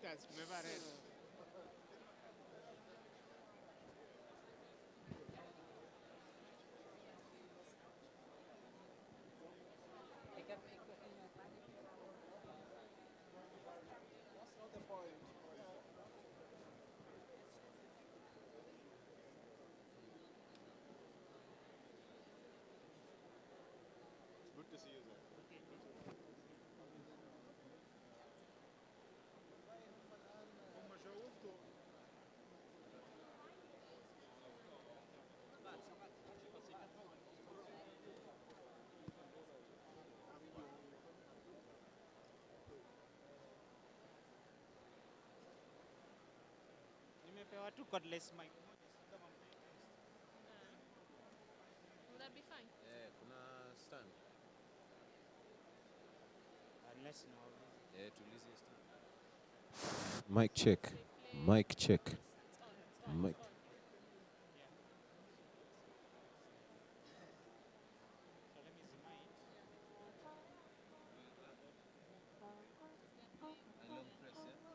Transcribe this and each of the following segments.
podcast tumevaa red. That's not the point. It's good to see you, sir. هم شوفتوا. Nimepewa tu cordless mic. Will that be fine? Kuna stand. Unless no. Tulize stand. Mic check. Mic check. It's on. It's on. Mic. It's on. Yeah. So let me zima it. Long press, yeah?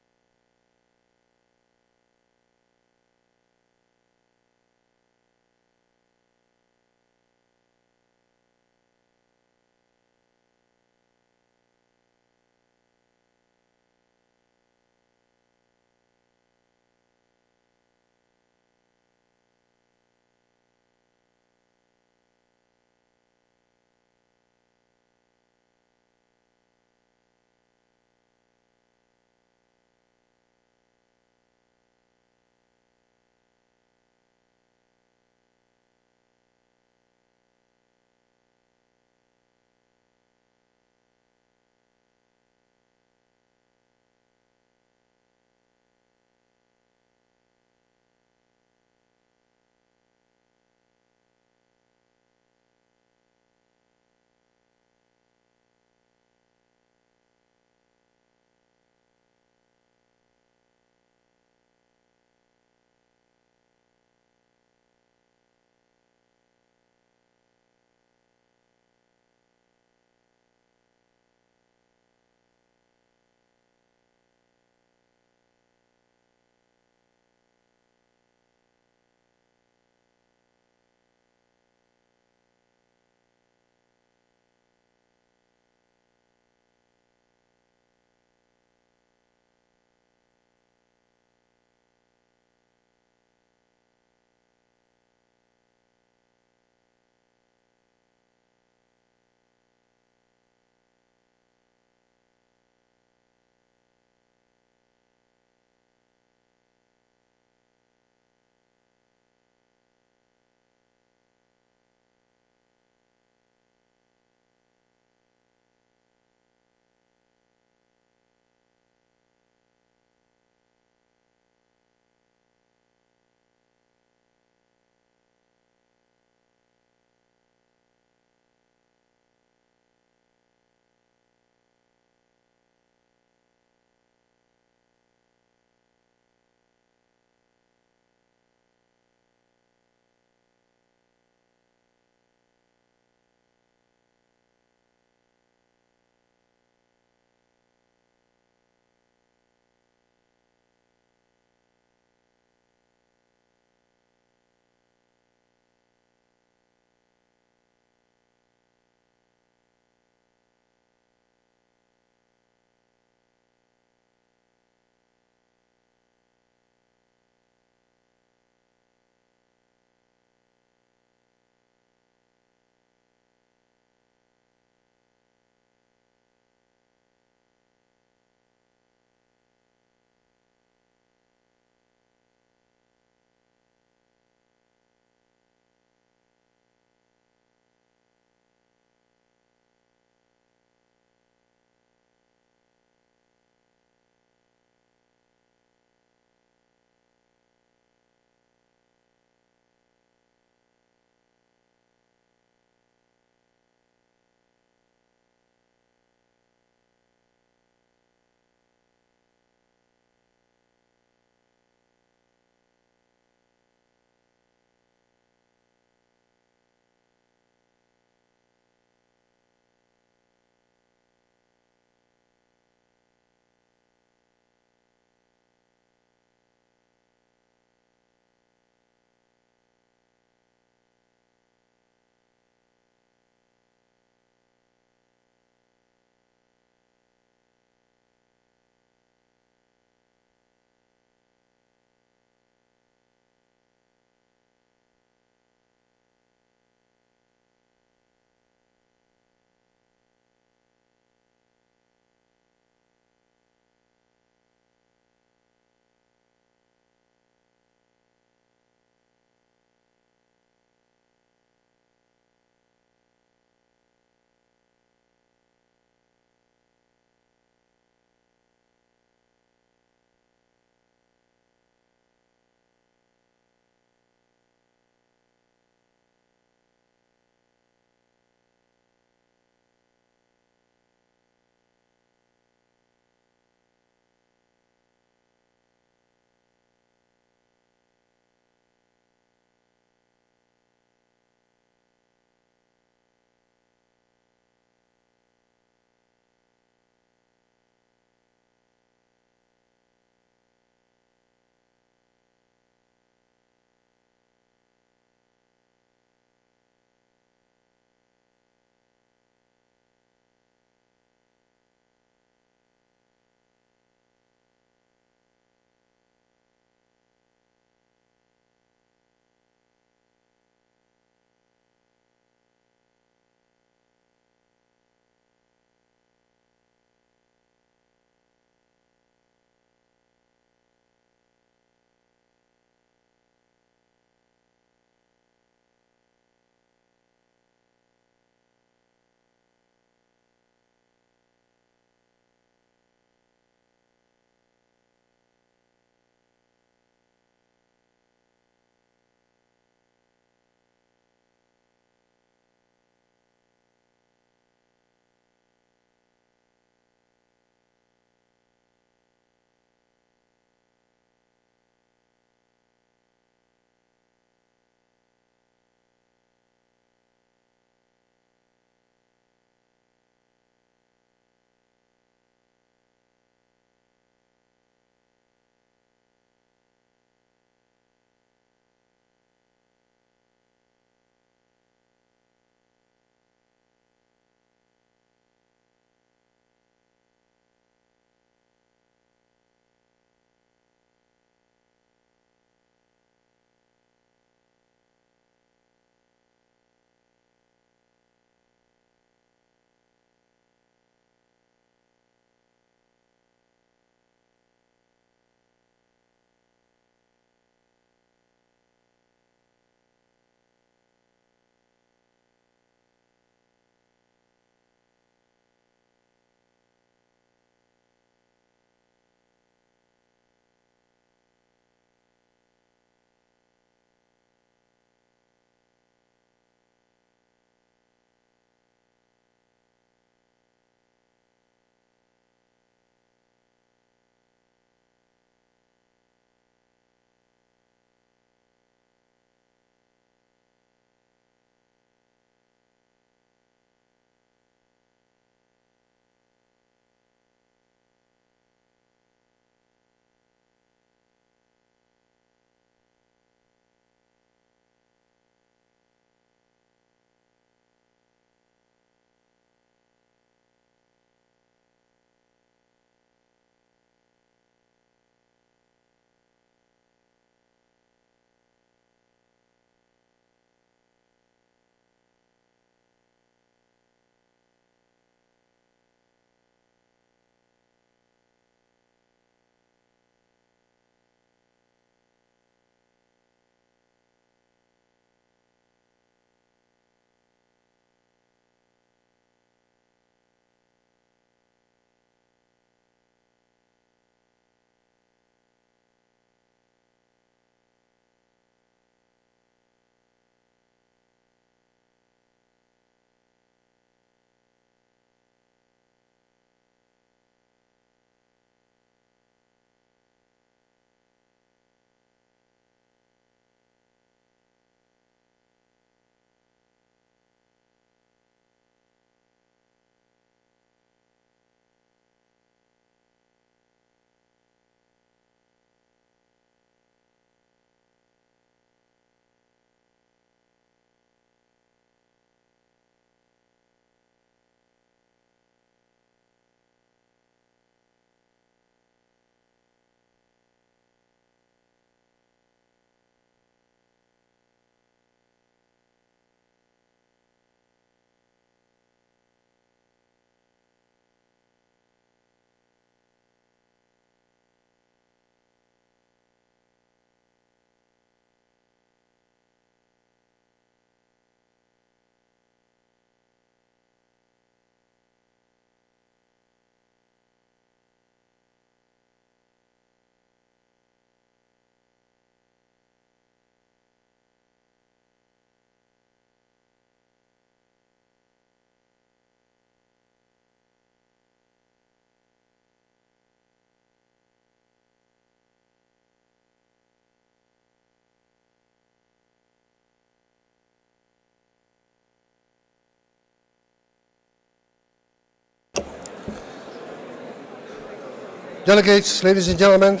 Delegates, ladies and gentlemen,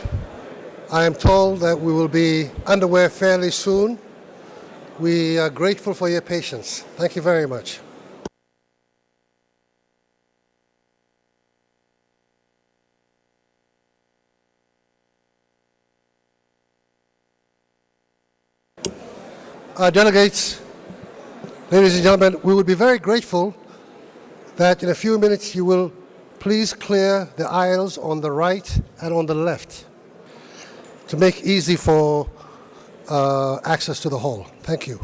I am told that we will be underway fairly soon. We are grateful for your patience. Thank you very much. Delegates, ladies and gentlemen, we would be very grateful that in a few minutes you will please clear the aisles on the right and on the left to make easy for access to the hall. Thank you.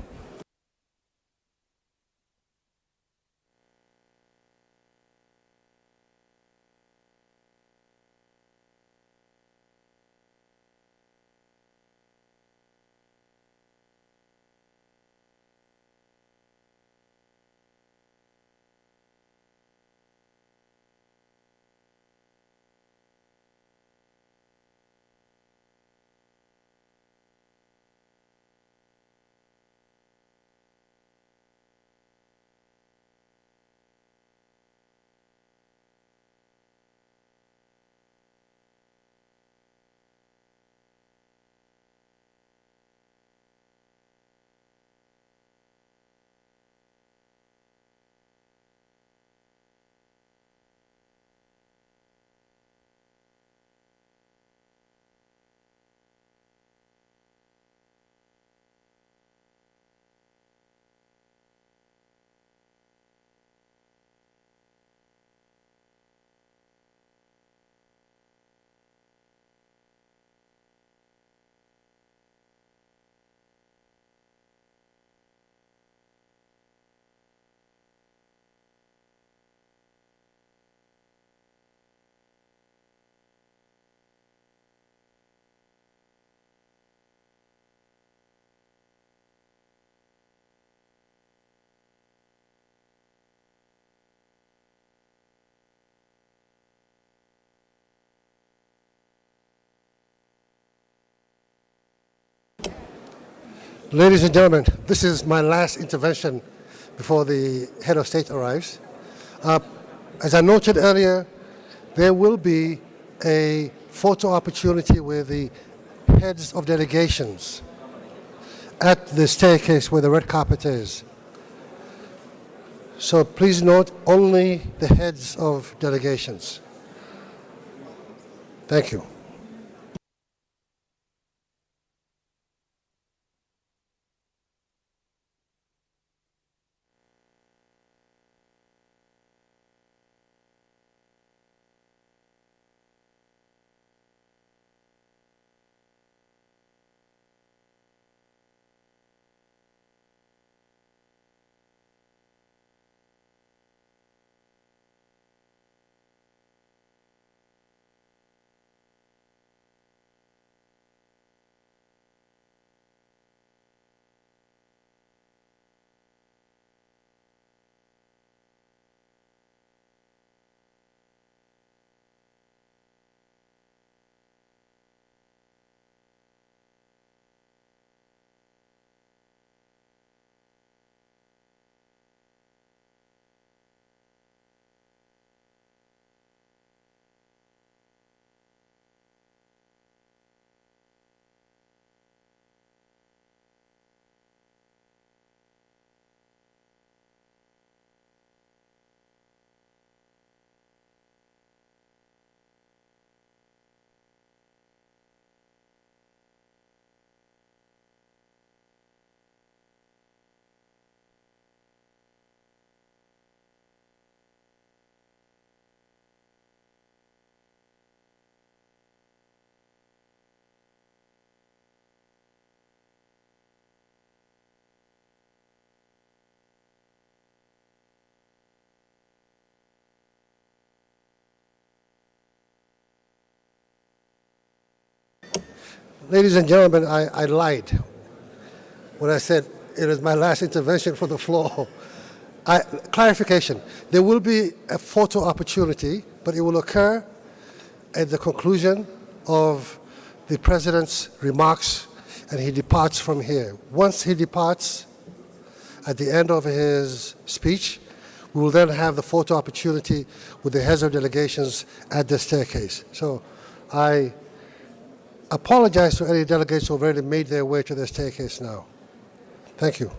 Ladies and gentlemen, this is my last intervention before the head of state arrives. As I noted earlier, there will be a photo opportunity with the heads of delegations at the staircase where the red carpet is. So please note, only the heads of delegations. Thank you. Ladies and gentlemen, I lied when I said it is my last intervention for the floor. Clarification, there will be a photo opportunity, but it will occur at the conclusion of the President's remarks and he departs from here. Once he departs, at the end of his speech, we will then have the photo opportunity with the heads of delegations at the staircase. So I apologize to any delegates who have already made their way to the staircase now. Thank you.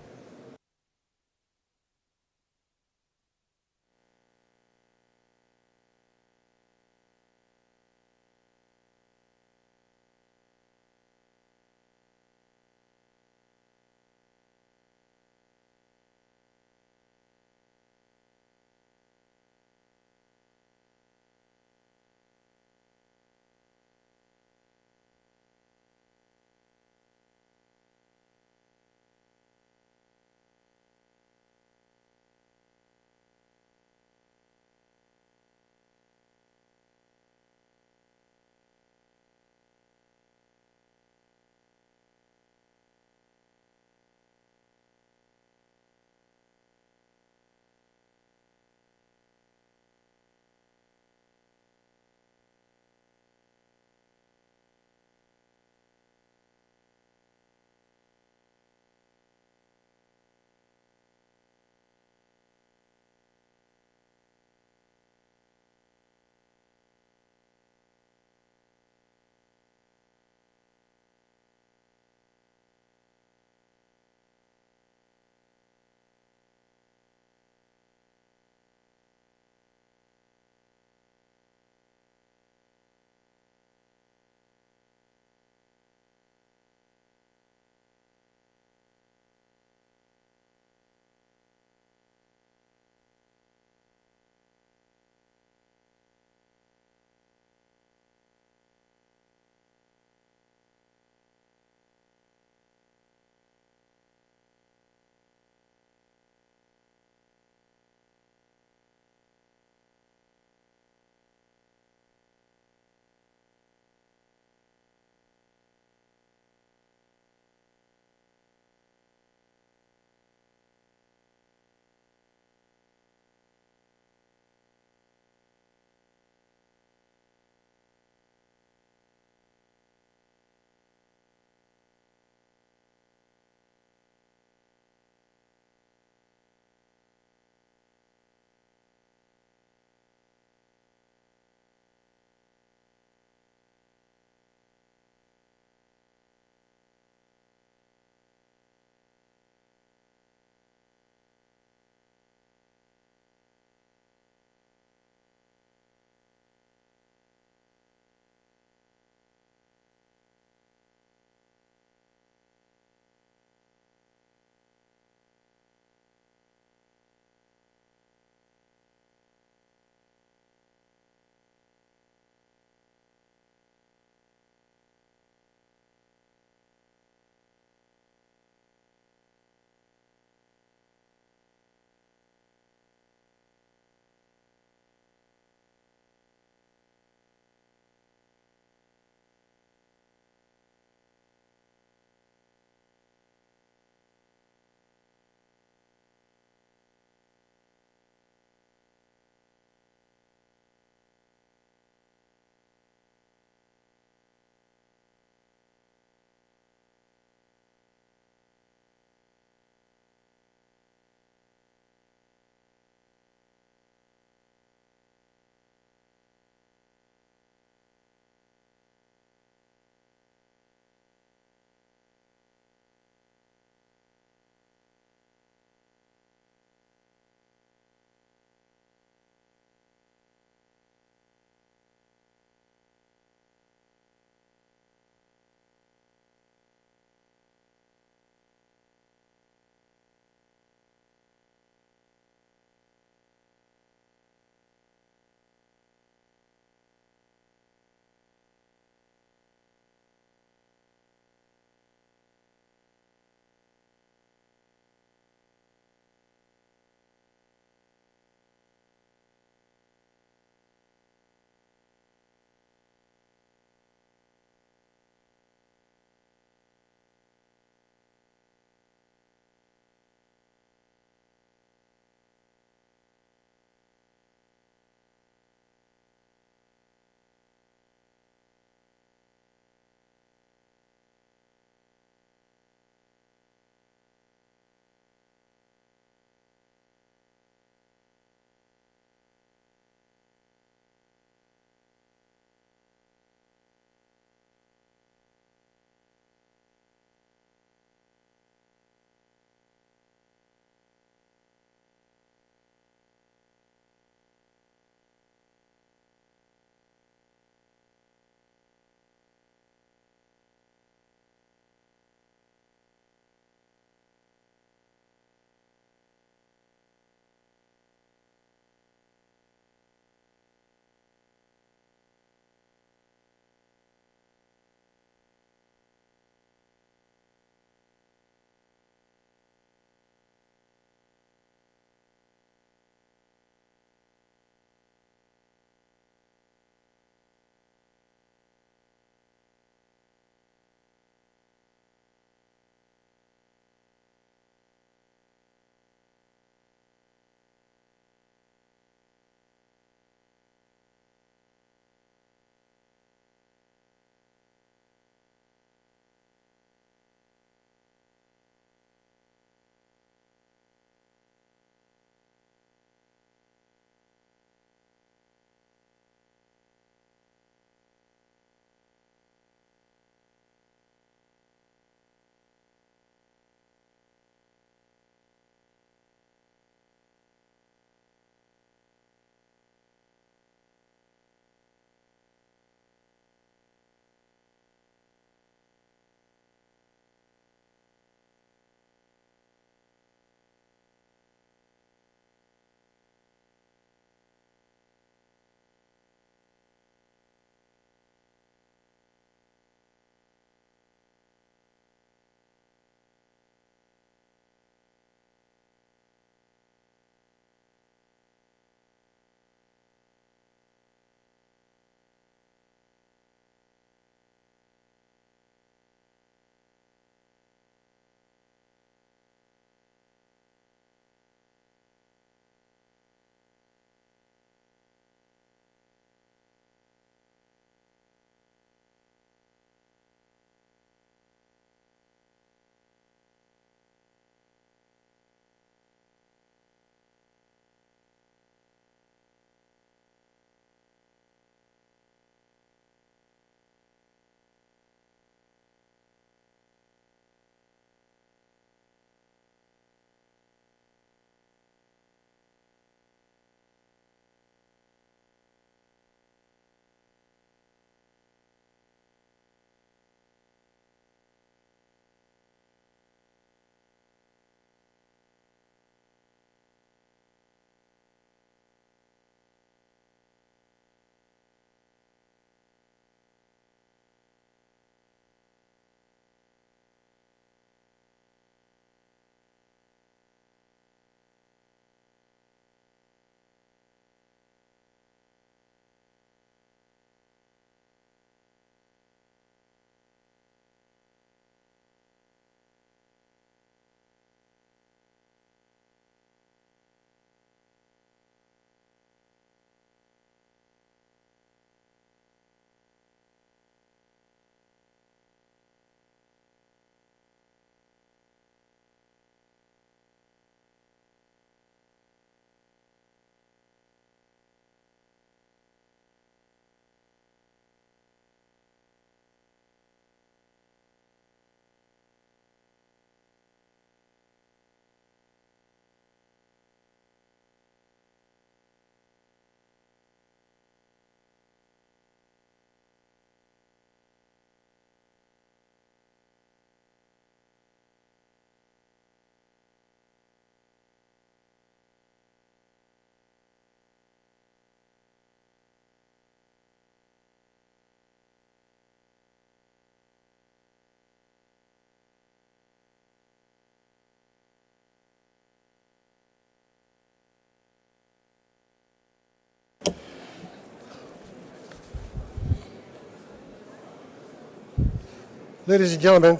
Ladies and gentlemen,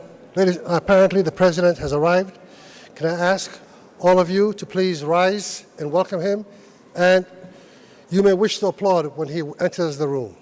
apparently the President has arrived. Can I ask all of you to please rise and welcome him? And you may wish to applaud when he enters the room.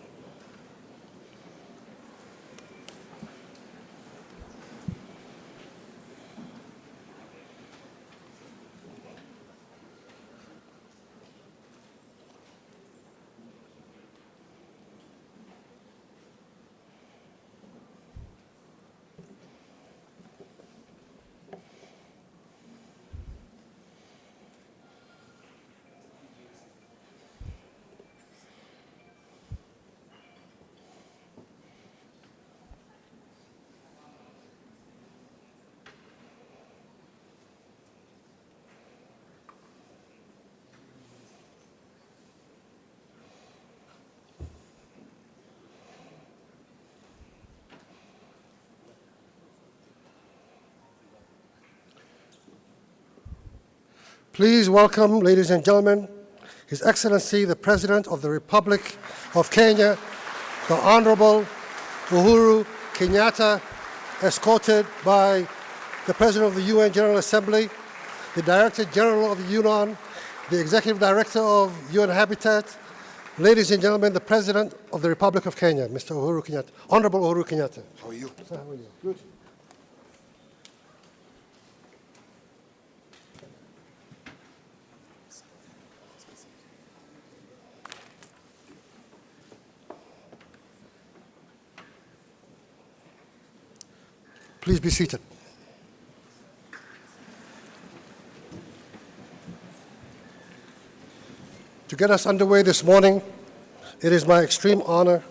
Please welcome, ladies and gentlemen, His Excellency, the President of the Republic of Kenya, the Honorable Uhuru Kenyatta, escorted by the President of the UN General Assembly, the Director General of the UNON, the Executive Director of UN Habitat, ladies and gentlemen, the President of the Republic of Kenya, Mr. Uhuru Kenyatta, Honorable Uhuru Kenyatta. How are you? Sir, how are you? Good. Please be seated. To get us underway this morning, it is my extreme honor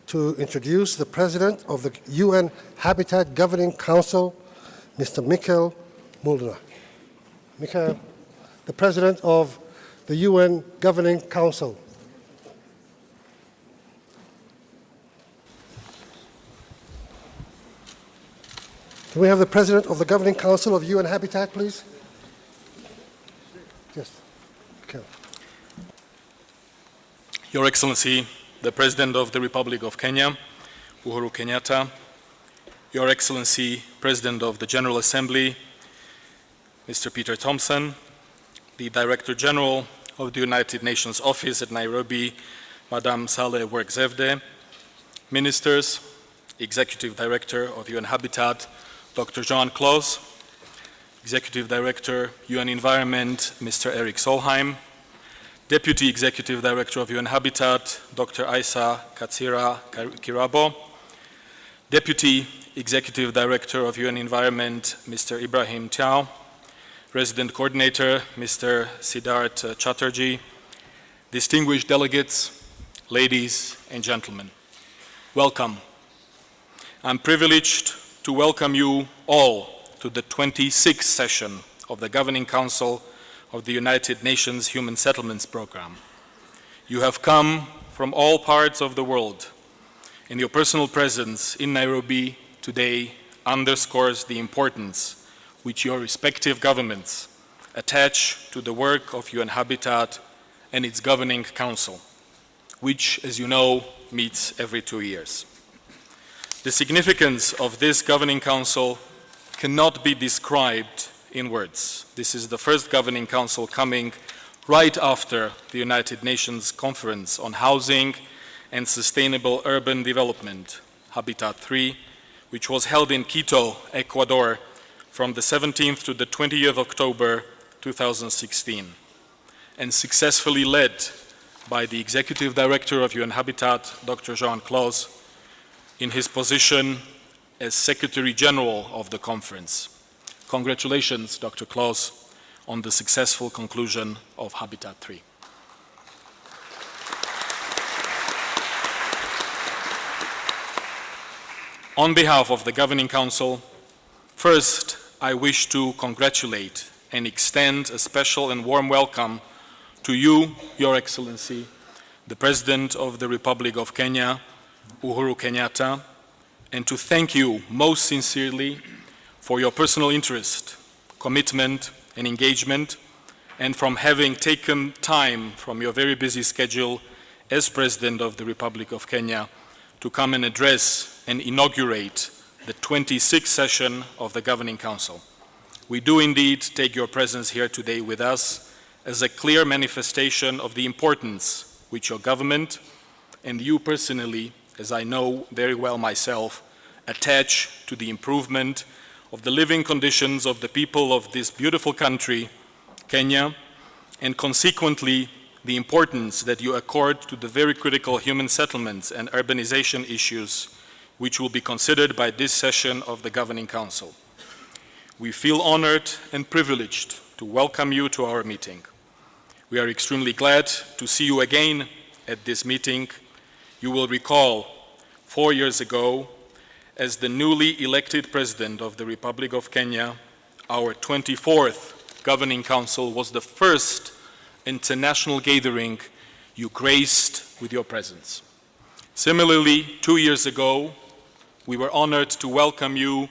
to introduce the President of the UN Habitat Governing Council, Mr. Michael Mulder. Michael, the President of the UN Governing Council. Can we have the President of the Governing Council of UN Habitat, please? Yes. Okay. Your Excellency, the President of the Republic of Kenya, Uhuru Kenyatta, Your Excellency, President of the General Assembly, Mr. Peter Thompson, the Director General of the United Nations Office at Nairobi, Madame Saleh Work-Zewde, Ministers, Executive Director of UN Habitat, Dr. Jean Claus, Executive Director, UN Environment, Mr. Eric Solheim, Deputy Executive Director of UN Habitat, Dr. Isa Katsira Kirabo, Deputy Executive Director of UN Environment, Mr. Ibrahim Tiao, Resident Coordinator, Mr. Siddharth Chatterjee, distinguished delegates, ladies and gentlemen, welcome. I'm privileged to welcome you all to the 26th session of the Governing Council of the United Nations Human Settlements Program. You have come from all parts of the world, and your personal presence in Nairobi today underscores the importance which your respective governments attach to the work of UN Habitat and its Governing Council, which, as you know, meets every 2 years. The significance of this Governing Council cannot be described in words. This is the first Governing Council coming right after the United Nations Conference on Housing and Sustainable Urban Development, Habitat 3, which was held in Quito, Ecuador, from the 17th to the 20th of October 2016, and successfully led by the Executive Director of UN Habitat, Dr. Jean Claus, in his position as Secretary General of the conference. Congratulations, Dr. Claus, on the successful conclusion of Habitat 3. On behalf of the Governing Council, first, I wish to congratulate and extend a special and warm welcome to you, Your Excellency, the President of the Republic of Kenya, Uhuru Kenyatta, and to thank you most sincerely for your personal interest, commitment, and engagement, and from having taken time from your very busy schedule as President of the Republic of Kenya to come and address and inaugurate the 26th session of the Governing Council. We do indeed take your presence here today with us as a clear manifestation of the importance which your government and you personally, as I know very well myself, attach to the improvement of the living conditions of the people of this beautiful country, Kenya, and consequently the importance that you accord to the very critical human settlements and urbanization issues which will be considered by this session of the Governing Council. We feel honored and privileged to welcome you to our meeting. We are extremely glad to see you again at this meeting. You will recall 4 years ago, as the newly elected President of the Republic of Kenya, our 24th Governing Council was the first international gathering you graced with your presence. Similarly, 2 years ago, we were honored to welcome you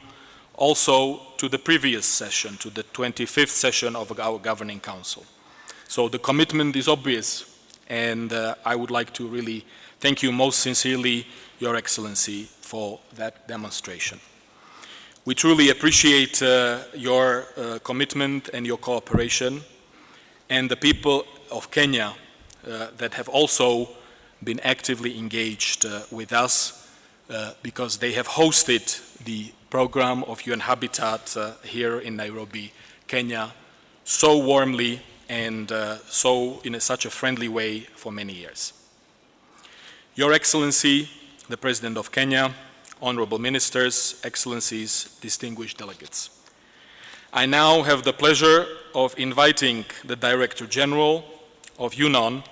also to the previous session, to the 25th session of our Governing Council. So the commitment is obvious, and I would like to really thank you most sincerely, Your Excellency, for that demonstration. We truly appreciate your commitment and your cooperation, and the people of Kenya that have also been actively engaged with us because they have hosted the program of UN Habitat here in Nairobi, Kenya, so warmly and so in such a friendly way for many years. Your Excellency, the President of Kenya, honorable ministers, excellencies, distinguished delegates. I now have the pleasure of inviting the Director General of UNON,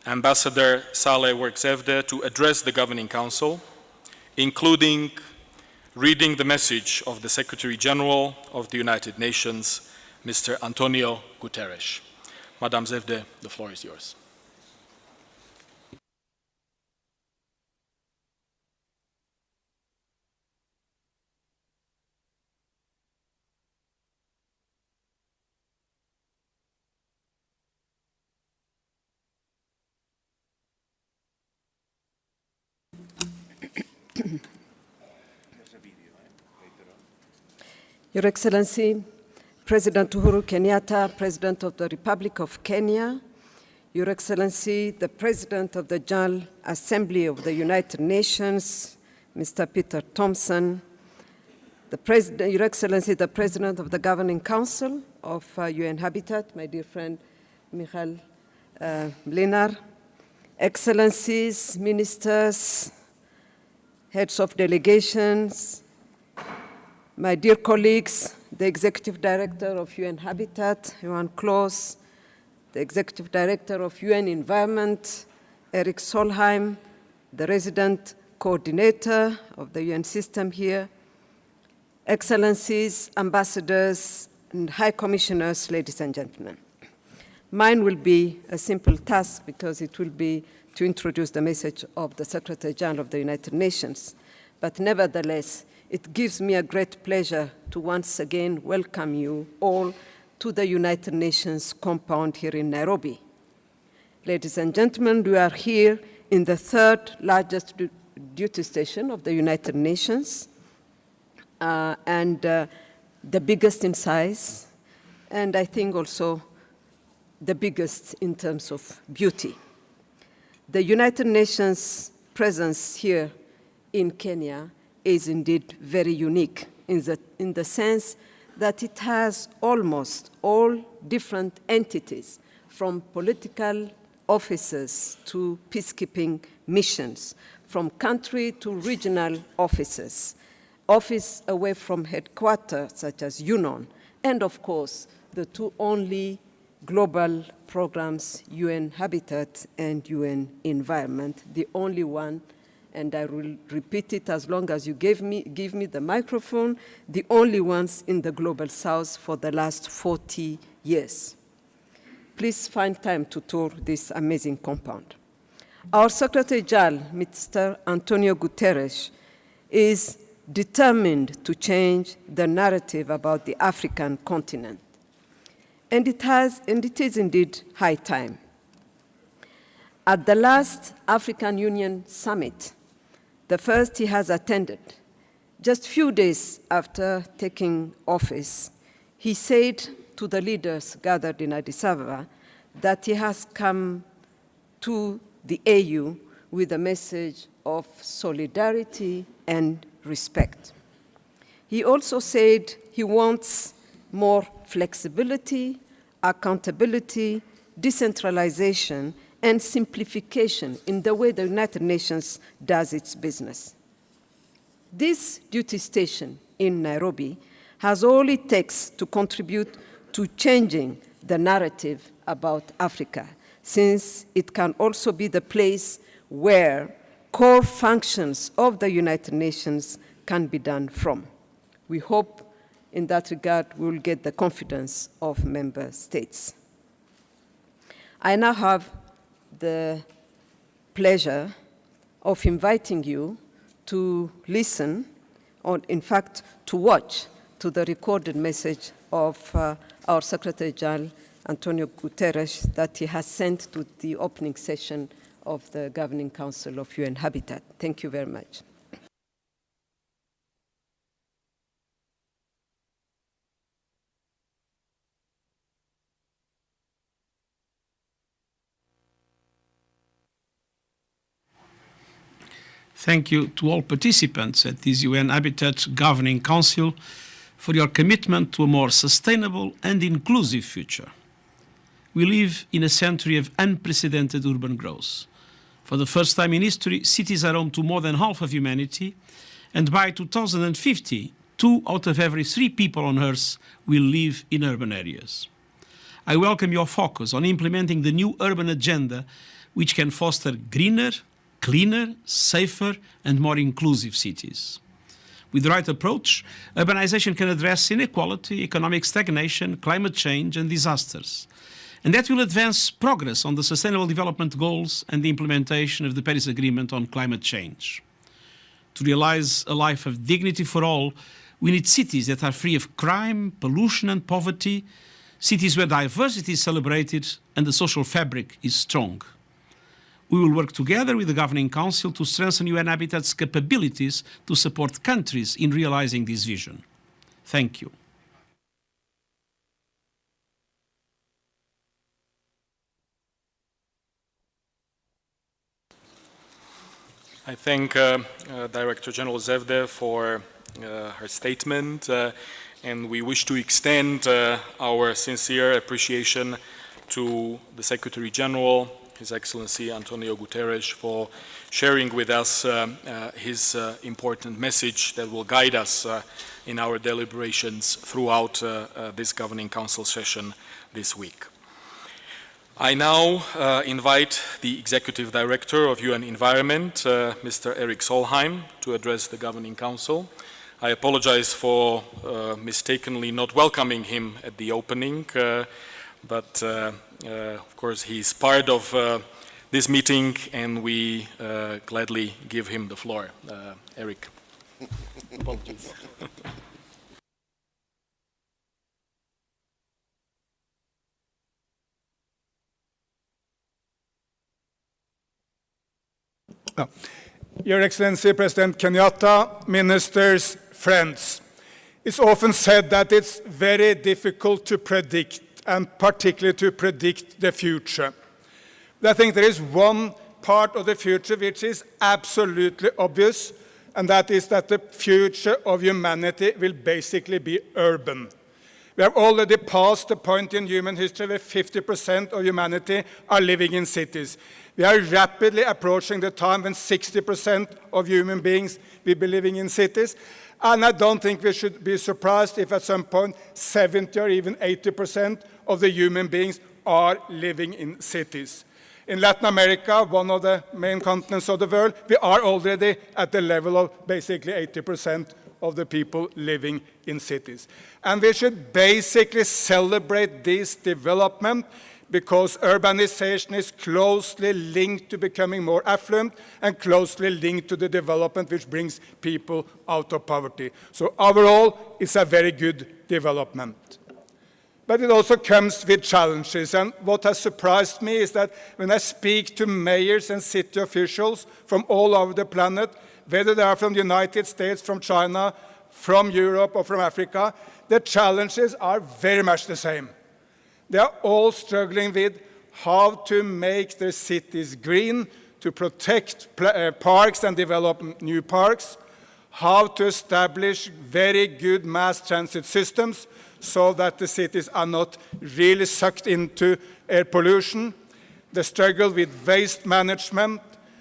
Ambassador Saleh Workzevde, to address the Governing Council, including reading the message of the Secretary General of the United Nations, Mr. Antonio Guterres. Madam Zevde, the floor is yours. Your Excellency, President Uhuru Kenyatta, President of the Republic of Kenya, Your Excellency, the President of the General Assembly of the United Nations, Mr. Peter Thompson, Your Excellency, the President of the Governing Council of UN Habitat, my dear friend Michael Mlinar, Excellencies, Ministers, Heads of Delegations, my dear colleagues, the Executive Director of UN Habitat, Johan Kloos, the Executive Director of UN Environment, Eric Solheim, the Resident Coordinator of the UN system here, Excellencies, Ambassadors, and High Commissioners, ladies and gentlemen. Mine will be a simple task because it will be to introduce the message of the Secretary General of the United Nations. But nevertheless, it gives me a great pleasure to once again welcome you all to the United Nations compound here in Nairobi. Ladies and gentlemen, we are here in the third largest duty station of the United Nations and the biggest in size, and I think also the biggest in terms of beauty. The United Nations presence here in Kenya is indeed very unique in the sense that it has almost all different entities, from political offices to peacekeeping missions, from country to regional offices, office away from headquarters such as UNON, and of course the two only global programs, UN Habitat and UN Environment, the only one, and I will repeat it as long as you give me the microphone, the only ones in the Global South for the last 40 years. Please find time to tour this amazing compound. Our Secretary General, Mr. Antonio Guterres, is determined to change the narrative about the African continent. And it is indeed high time. At the last African Union Summit, the first he has attended, just few days after taking office, he said to the leaders gathered in Addis Ababa that he has come to the AU with a message of solidarity and respect. He also said he wants more flexibility, accountability, decentralization, and simplification in the way the United Nations does its business. This duty station in Nairobi has all it takes to contribute to changing the narrative about Africa, since it can also be the place where core functions of the United Nations can be done from. We hope in that regard we will get the confidence of member states. I now have the pleasure of inviting you to listen, or in fact, to watch to the recorded message of our Secretary General, Antonio Guterres, that he has sent to the opening session of the Governing Council of UN Habitat. Thank you very much. Thank you to all participants at this UN Habitat Governing Council for your commitment to a more sustainable and inclusive future. We live in a century of unprecedented urban growth. For the first time in history, cities are home to more than half of humanity, and by 2050, 2 out of every 3 people on Earth will live in urban areas. I welcome your focus on implementing the new urban agenda, which can foster greener, cleaner, safer, and more inclusive cities. With the right approach, urbanization can address inequality, economic stagnation, climate change, and disasters. And that will advance progress on the Sustainable Development Goals and the implementation of the Paris Agreement on climate change. To realize a life of dignity for all, we need cities that are free of crime, pollution, and poverty, cities where diversity is celebrated and the social fabric is strong. We will work together with the Governing Council to strengthen UN Habitat's capabilities to support countries in realizing this vision. Thank you. I thank Director General Zevde for her statement, and we wish to extend our sincere appreciation to the Secretary General, His Excellency Antonio Guterres, for sharing with us his important message that will guide us in our deliberations throughout this Governing Council session this week. I now invite the Executive Director of UN Environment, Mr. Erik Solheim, to address the Governing Council. I apologize for mistakenly not welcoming him at the opening, but of course he's part of this meeting and we gladly give him the floor. Erik. Apologies. Your Excellency President Kenyatta, ministers, friends, it's often said that it's very difficult to predict, and particularly to predict the future. But I think there is one part of the future which is absolutely obvious, and that is that the future of humanity will basically be urban. We have already passed the point in human history where 50% of humanity are living in cities. We are rapidly approaching the time when 60% of human beings will be living in cities. And I don't think we should be surprised if at some point 70 or even 80% of the human beings are living in cities. In Latin America, one of the main continents of the world, we are already at the level of basically 80% of the people living in cities. And we should basically celebrate this development because urbanization is closely linked to becoming more affluent and closely linked to the development which brings people out of poverty. So overall, it's a very good development. But it also comes with challenges. And what has surprised me is that when I speak to mayors and city officials from all over the planet, whether they are from the United States, from China, from Europe, or from Africa, the challenges are very much the same. They are all struggling with how to make their cities green, to protect parks and develop new parks, how to establish very good mass transit systems so that the cities are not really sucked into air pollution, the struggle with waste management,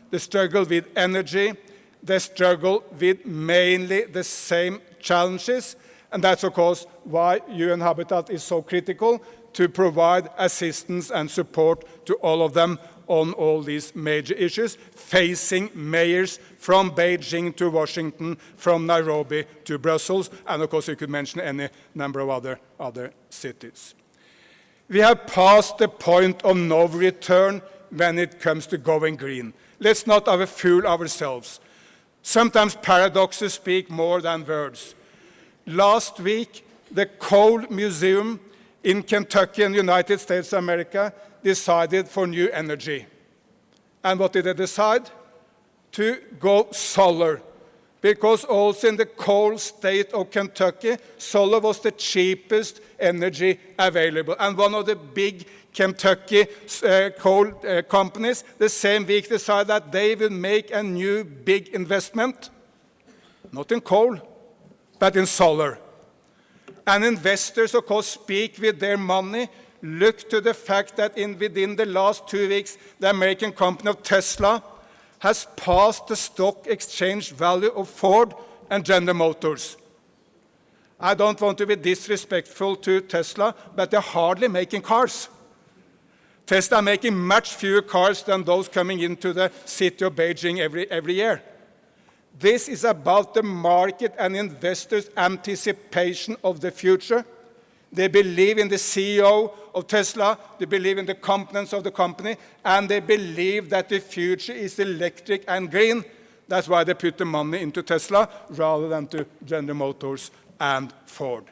the struggle with energy, the struggle with mainly the same challenges. And that's, of course, why UN Habitat is so critical to provide assistance and support to all of them on all these major issues, facing mayors from Beijing to Washington, from Nairobi to Brussels, and of course you could mention any number of other cities. We have passed the point of no return when it comes to going green. Let's not fool ourselves. Sometimes paradoxes speak more than words. Last week, the Coal Museum in Kentucky in the United States of America decided for new energy. And what did they decide? To go solar. Because also in the coal state of Kentucky, solar was the cheapest energy available. And one of the big Kentucky coal companies the same week decided that they will make a new big investment, not in coal, but in solar. And investors, of course, speak with their money. Look to the fact that within the last 2 weeks, the American company of Tesla has passed the stock exchange value of Ford and General Motors. I don't want to be disrespectful to Tesla, but they're hardly making cars. Tesla are making much fewer cars than those coming into the city of Beijing every year. This is about the market and investors' anticipation of the future. They believe in the CEO of Tesla, they believe in the competence of the company, and they believe that the future is electric and green. That's why they put the money into Tesla rather than to General Motors and Ford.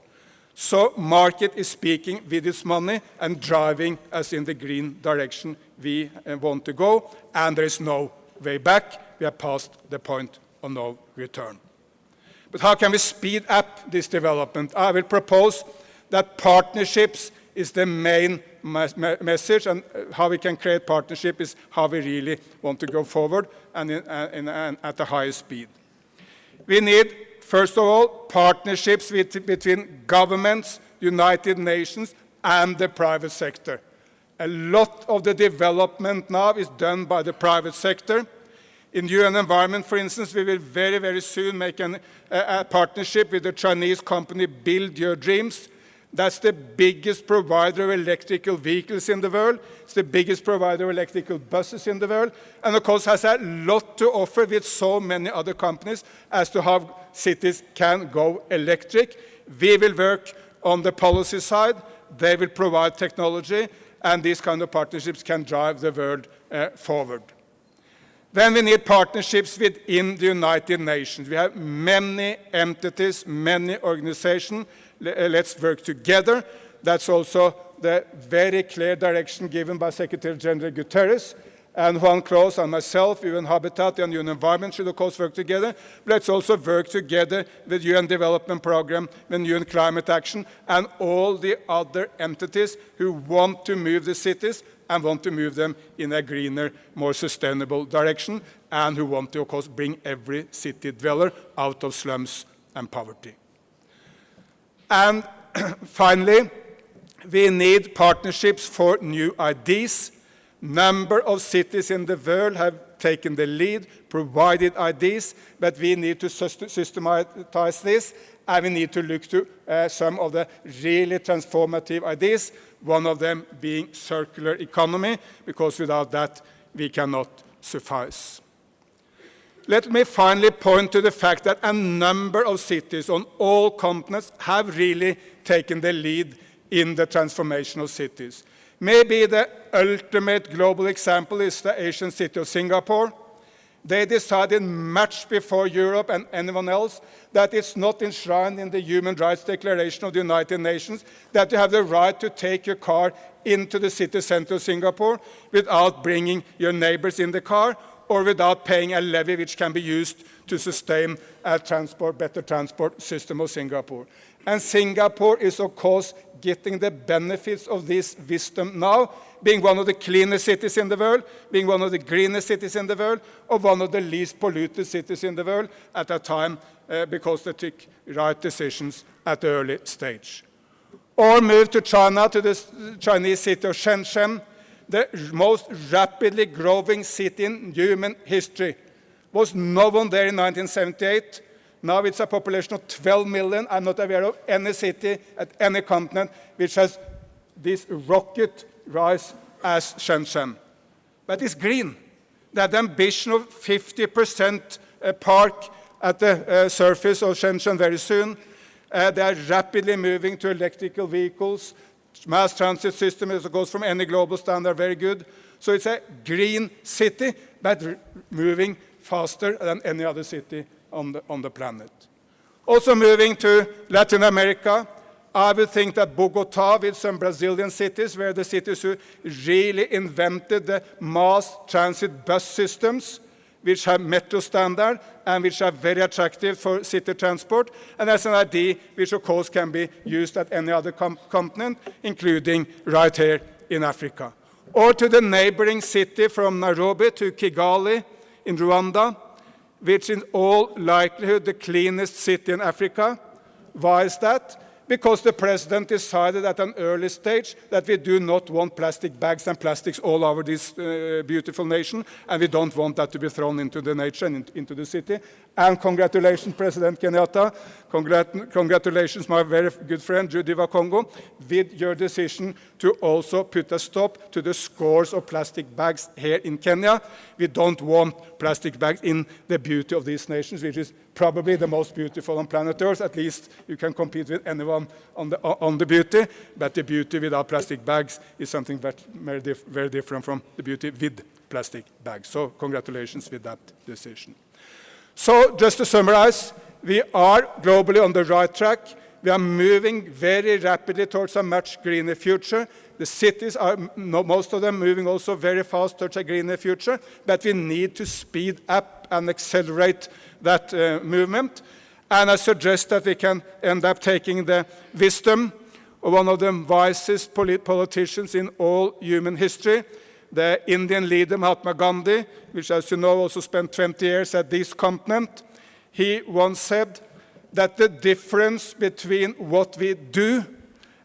So market is speaking with its money and driving us in the green direction we want to go, and there is no way back. We have passed the point of no return. But how can we speed up this development? I will propose that partnerships is the main message, and how we can create partnership is how we really want to go forward and at the highest speed. We need, first of all, partnerships between governments, United Nations, and the private sector. A lot of the development now is done by the private sector. In UN Environment, for instance, we will very, very soon make a partnership with the Chinese company Build Your Dreams. That's the biggest provider of electrical vehicles in the world. It's the biggest provider of electrical buses in the world. And of course has a lot to offer with so many other companies as to how cities can go electric. We will work on the policy side. They will provide technology. And these kind of partnerships can drive the world forward. Then we need partnerships within the United Nations. We have many entities, many organizations. Let's work together. That's also the very clear direction given by Secretary General Guterres. And Juan Claus and myself, UN Habitat and UN Environment should of course work together. But let's also work together with UN Development Program and UN Climate Action and all the other entities who want to move the cities and want to move them in a greener, more sustainable direction, and who want to, of course, bring every city dweller out of slums and poverty. And finally, we need partnerships for new ideas. Number of cities in the world have taken the lead, provided ideas, but we need to systematize this, and we need to look to some of the really transformative ideas, one of them being circular economy, because without that, we cannot suffice. Let me finally point to the fact that a number of cities on all continents have really taken the lead in the transformation of cities. Maybe the ultimate global example is the Asian city of Singapore. They decided much before Europe and anyone else that it's not enshrined in the Human Rights Declaration of the United Nations that you have the right to take your car into the city center of Singapore without bringing your neighbors in the car, or without paying a levy which can be used to sustain a better transport system of Singapore. And Singapore is, of course, getting the benefits of this wisdom now, being one of the cleanest cities in the world, being one of the greenest cities in the world, or one of the least polluted cities in the world at a time because they took right decisions at the early stage. Or move to China, to the Chinese city of Shenzhen, the most rapidly growing city in human history. Was no one there in 1978. Now it's a population of 12 million. I'm not aware of any city at any continent which has this rocket rise as Shenzhen. But it's green. That ambition of 50% park at the surface of Shenzhen very soon. They are rapidly moving to electrical vehicles. Mass transit system, as it goes from any global standard, very good. So it's a green city, but moving faster than any other city on the planet. Also moving to Latin America, I would think that Bogota, with some Brazilian cities, were the cities who really invented the mass transit bus systems, which have metro standard and which are very attractive for city transport. And that's an idea which, of course, can be used at any other continent, including right here in Africa. Or to the neighboring city from Nairobi to Kigali in Rwanda, which in all likelihood the cleanest city in Africa. Why is that? Because the president decided at an early stage that we do not want plastic bags and plastics all over this beautiful nation, and we don't want that to be thrown into the nature and into the city. And congratulations, President Kenyatta. Congratulations, my very good friend, Judy Wakongo, with your decision to also put a stop to the scores of plastic bags here in Kenya. We don't want plastic bags in the beauty of these nations, which is probably the most beautiful on planet Earth. At least you can compete with anyone on the beauty, but the beauty without plastic bags is something very different from the beauty with plastic bags. So congratulations with that decision. So just to summarize, we are globally on the right track. We are moving very rapidly towards a much greener future. The cities are, most of them, moving also very fast towards a greener future, but we need to speed up and accelerate that movement. And I suggest that we can end up taking the wisdom of one of the wisest politicians in all human history, the Indian leader Mahatma Gandhi, which, as you know, also spent 20 years at this continent. He once said that the difference between what we do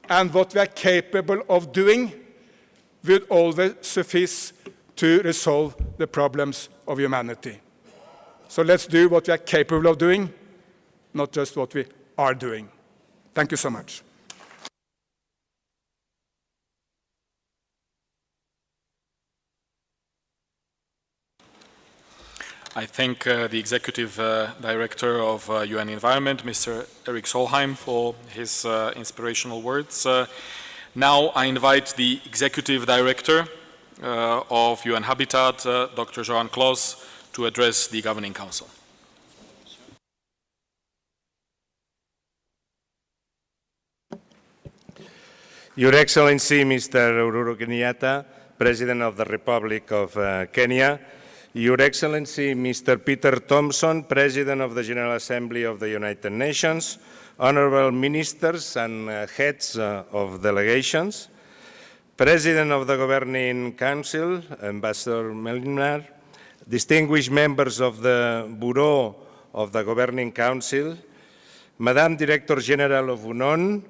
and what we are capable of doing would always suffice to resolve the problems of humanity. So let's do what we are capable of doing, not just what we are doing. Thank you so much. I thank the Executive Director of UN Environment, Mr. Erik Solheim, for his inspirational words. Now I invite the Executive Director of UN Habitat, Dr. Johan Claus, to address the Governing Council. Your Excellency, Mr. Uhuru Kenyatta, President of the Republic of Kenya, Your Excellency, Mr. Peter Thompson, President of the General Assembly of the United Nations, Honorable Ministers and Heads of Delegations, President of the Governing Council, Ambassador Melinar, distinguished members of the Bureau of the Governing Council, Madame Director General of UNON,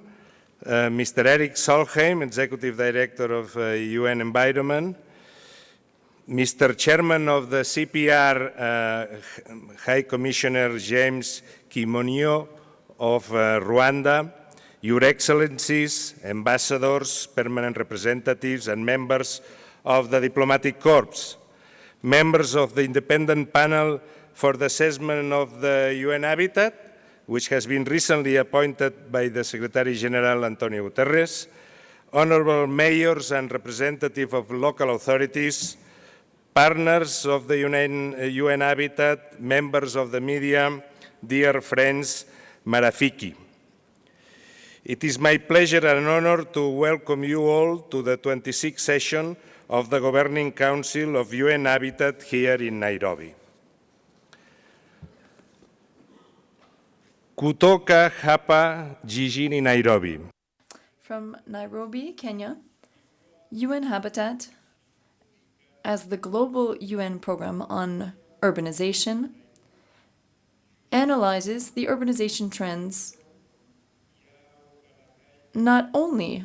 Mr. Erik Solheim, Executive Director of UN Environment, Mr. Chairman of the CPR, High Commissioner James Kimonyo of Rwanda, Your Excellencies, Ambassadors, Permanent Representatives, and members of the Diplomatic Corps, members of the Independent Panel for the Assessment of the UN Habitat, which has been recently appointed by the Secretary General Antonio Guterres, honorable mayors and representatives of local authorities, partners of the UN Habitat, members of the media, dear friends, Marafiki. It is my pleasure and honor to welcome you all to the 26th session of the Governing Council of UN Habitat here in Nairobi. Kutoka hapa jijini Nairobi. From Nairobi, Kenya, UN Habitat, as the global UN program on urbanization, analyzes the urbanization trends not only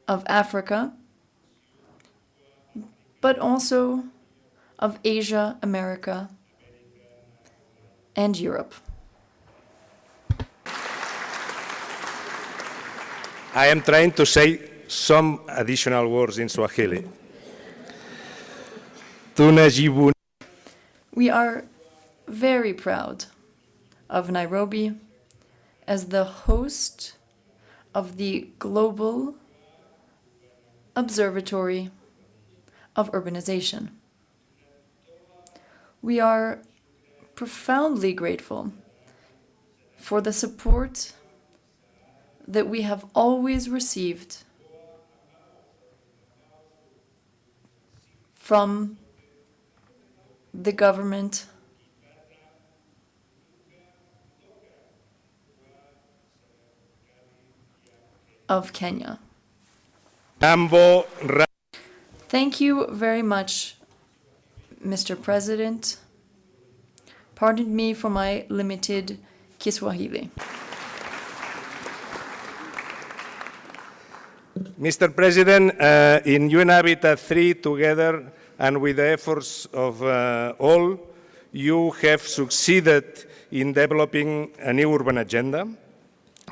of Africa, but also of Asia, America, and Europe. I am trying to say some additional words in Swahili. Tunajivunia. We are very proud of Nairobi as the host of the Global Observatory of Urbanization. We are profoundly grateful for the support that we have always received from the government of Kenya. Thank you very much, Mr. President. Pardon me for my limited Kiswahili. Mr. President, in UN Habitat 3, together and with the efforts of all, you have succeeded in developing a new urban agenda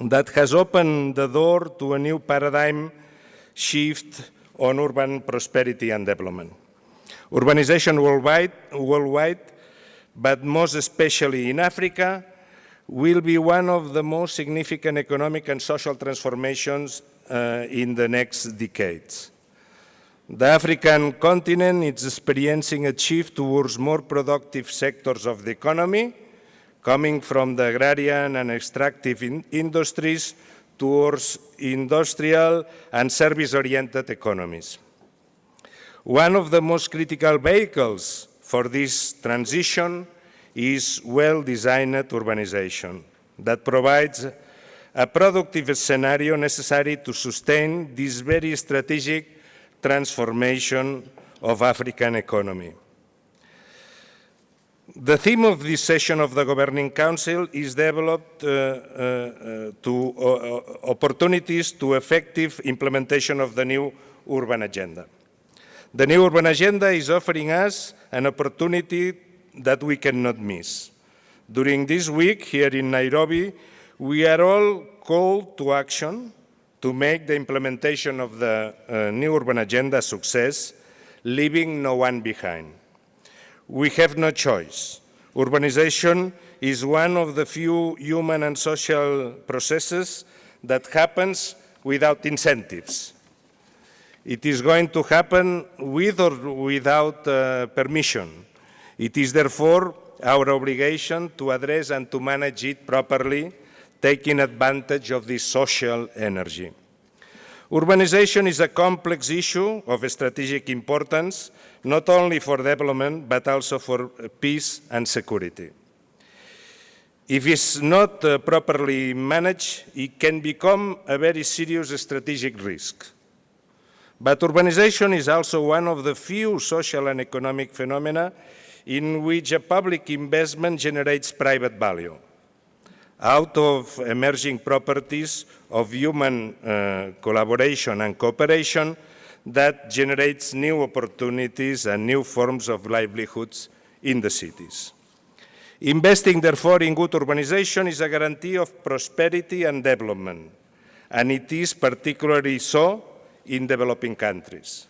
that has opened the door to a new paradigm shift on urban prosperity and development. Urbanization worldwide, but most especially in Africa, will be one of the most significant economic and social transformations in the next decades. The African continent is experiencing a shift towards more productive sectors of the economy, coming from the agrarian and extractive industries towards industrial and service-oriented economies. One of the most critical vehicles for this transition is well-designed urbanization that provides a productive scenario necessary to sustain this very strategic transformation of African economy. The theme of this session of the Governing Council is developed to opportunities to effective implementation of the new urban agenda. The new urban agenda is offering us an opportunity that we cannot miss. During this week here in Nairobi, we are all called to action to make the implementation of the new urban agenda a success, leaving no one behind. We have no choice. Urbanization is one of the few human and social processes that happens without incentives. It is going to happen with or without permission. It is therefore our obligation to address and to manage it properly, taking advantage of this social energy. Urbanization is a complex issue of strategic importance, not only for development, but also for peace and security. If it's not properly managed, it can become a very serious strategic risk. But urbanization is also one of the few social and economic phenomena in which a public investment generates private value out of emerging properties of human collaboration and cooperation that generates new opportunities and new forms of livelihoods in the cities. Investing, therefore, in good urbanization is a guarantee of prosperity and development, and it is particularly so in developing countries.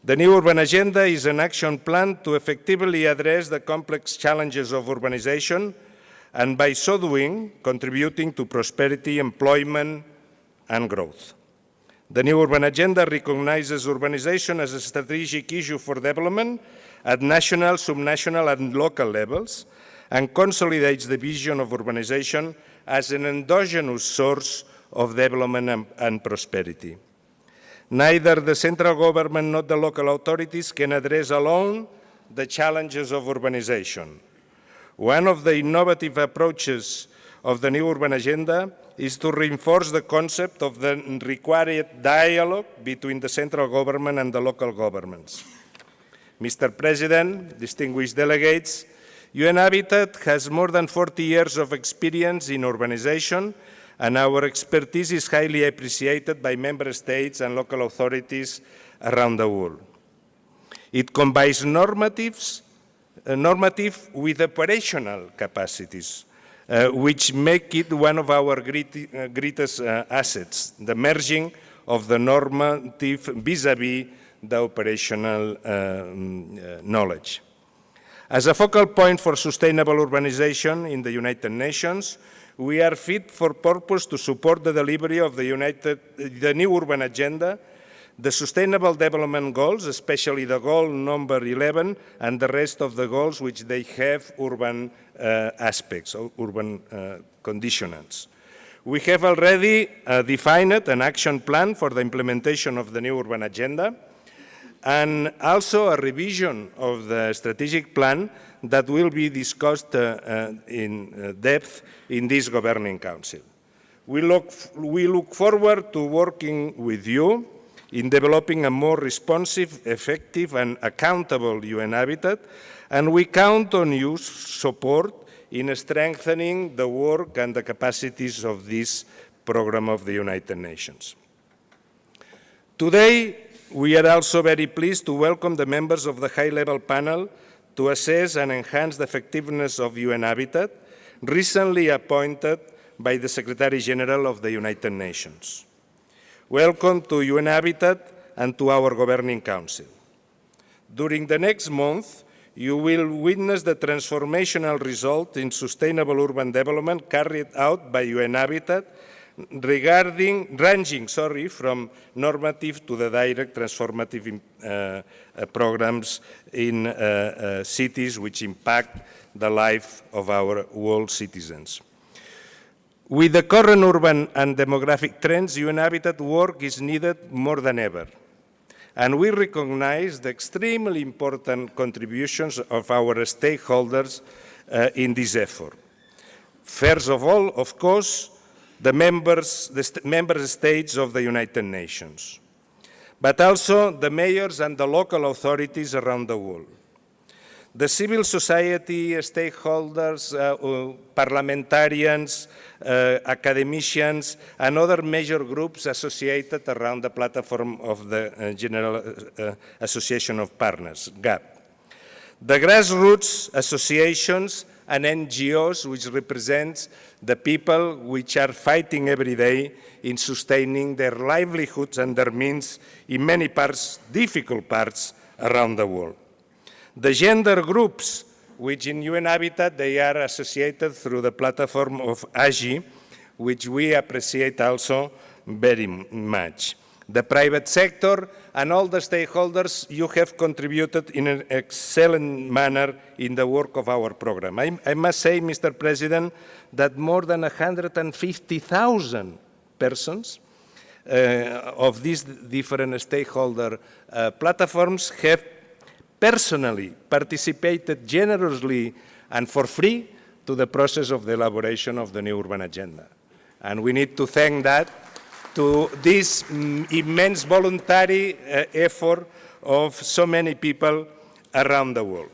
The new urban agenda is an action plan to effectively address the complex challenges of urbanization, and by so doing, contributing to prosperity, employment, and growth. The new urban agenda recognizes urbanization as a strategic issue for development at national, subnational, and local levels, and consolidates the vision of urbanization as an endogenous source of development and prosperity. Neither the central government nor the local authorities can address alone the challenges of urbanization. One of the innovative approaches of the new urban agenda is to reinforce the concept of the required dialogue between the central government and the local governments. Mr. President, distinguished delegates, UN Habitat has more than 40 years of experience in urbanization, and our expertise is highly appreciated by member states and local authorities around the world. It combines normative with operational capacities, which make it one of our greatest assets, the merging of the normative vis-à-vis the operational knowledge. As a focal point for sustainable urbanization in the United Nations, we are fit for purpose to support the delivery of the new urban agenda, the Sustainable Development Goals, especially the goal number 11, and the rest of the goals which they have urban aspects, or urban conditionants. We have already defined an action plan for the implementation of the new urban agenda, and also a revision of the strategic plan that will be discussed in depth in this Governing Council. We look forward to working with you in developing a more responsive, effective, and accountable UN Habitat, and we count on your support in strengthening the work and the capacities of this program of the United Nations. Today, we are also very pleased to welcome the members of the high-level panel to assess and enhance the effectiveness of UN Habitat, recently appointed by the Secretary General of the United Nations. Welcome to UN Habitat and to our Governing Council. During the next month, you will witness the transformational result in sustainable urban development carried out by UN Habitat, ranging from normative to the direct transformative programs in cities which impact the life of our world citizens. With the current urban and demographic trends, UN Habitat work is needed more than ever. And we recognize the extremely important contributions of our stakeholders in this effort. First of all, of course, the member states of the United Nations, but also the mayors and the local authorities around the world. The civil society stakeholders, parliamentarians, academicians, and other major groups associated around the platform of the General Association of Partners, GAP. The grassroots associations and NGOs, which represent the people which are fighting every day in sustaining their livelihoods and their means in many parts, difficult parts, around the world. The gender groups, which in UN Habitat they are associated through the platform of AGI, which we appreciate also very much. The private sector and all the stakeholders, you have contributed in an excellent manner in the work of our program. I must say, Mr. President, that more than 150,000 persons of these different stakeholder platforms have personally participated generously and for free to the process of the elaboration of the new urban agenda. And we need to thank that to this immense voluntary effort of so many people around the world.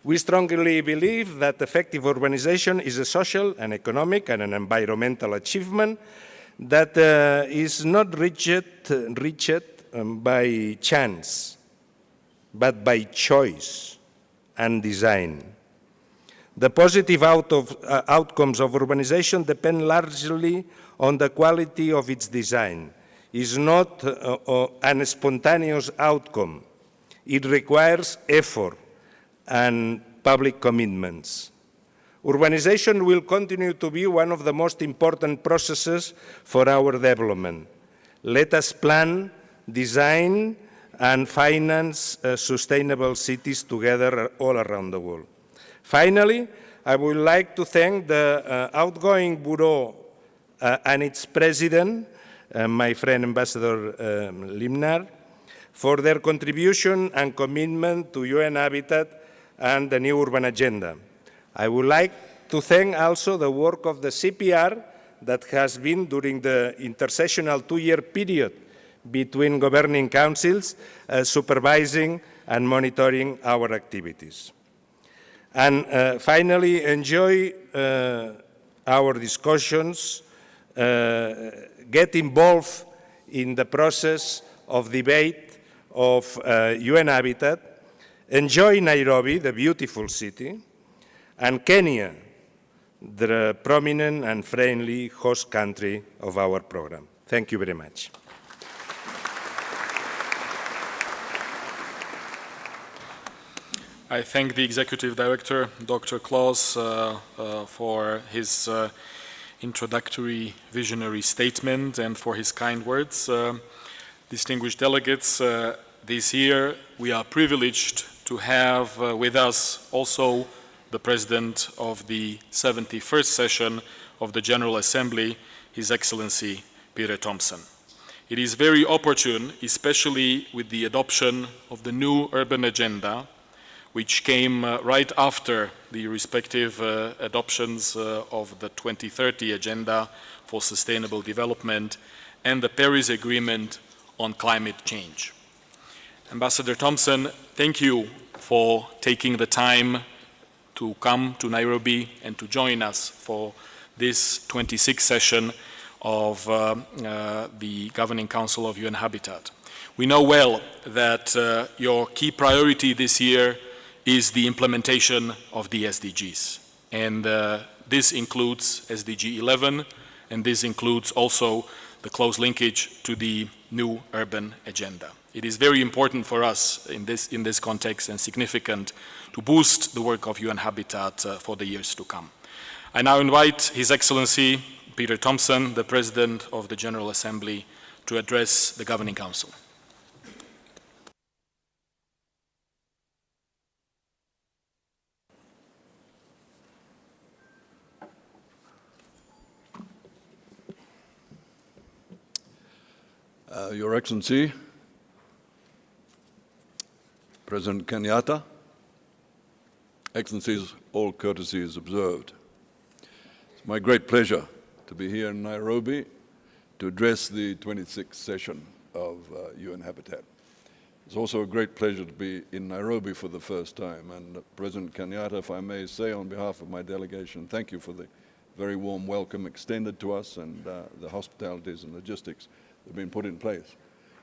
We strongly believe that effective urbanization is a social, an economic, and an environmental achievement that is not reached by chance, but by choice and design. The positive outcomes of urbanization depend largely on the quality of its design. It's not an spontaneous outcome. It requires effort and public commitments. Urbanization will continue to be one of the most important processes for our development. Let us plan, design, and finance sustainable cities together all around the world. Finally, I would like to thank the outgoing Bureau and its president, my friend Ambassador Limnar, for their contribution and commitment to UN Habitat and the new urban agenda. I would like to thank also the work of the CPR that has been during the intersessional 2-year period between governing councils, supervising and monitoring our activities. And finally, enjoy our discussions, get involved in the process of debate of UN Habitat, enjoy Nairobi, the beautiful city, and Kenya, the prominent and friendly host country of our program. Thank you very much. I thank the Executive Director, Dr. Claus, for his introductory visionary statement and for his kind words. Distinguished delegates, this year we are privileged to have with us also the President of the 71st session of the General Assembly, His Excellency Peter Thompson. It is very opportune, especially with the adoption of the new urban agenda, which came right after the respective adoptions of the 2030 Agenda for Sustainable Development and the Paris Agreement on Climate Change. Ambassador Thompson, thank you for taking the time to come to Nairobi and to join us for this 26th session of the Governing Council of UN Habitat. We know well that your key priority this year is the implementation of the SDGs. And this includes SDG 11, and this includes also the close linkage to the new urban agenda. It is very important for us in this context and significant to boost the work of UN Habitat for the years to come. I now invite His Excellency Peter Thompson, the President of the General Assembly, to address the Governing Council. Your Excellency, President Kenyatta, Excellencies, all courtesies observed. It's my great pleasure to be here in Nairobi to address the 26th session of UN Habitat. It's also a great pleasure to be in Nairobi for the first time. And President Kenyatta, if I may say on behalf of my delegation, thank you for the very warm welcome extended to us and the hospitalities and logistics that have been put in place.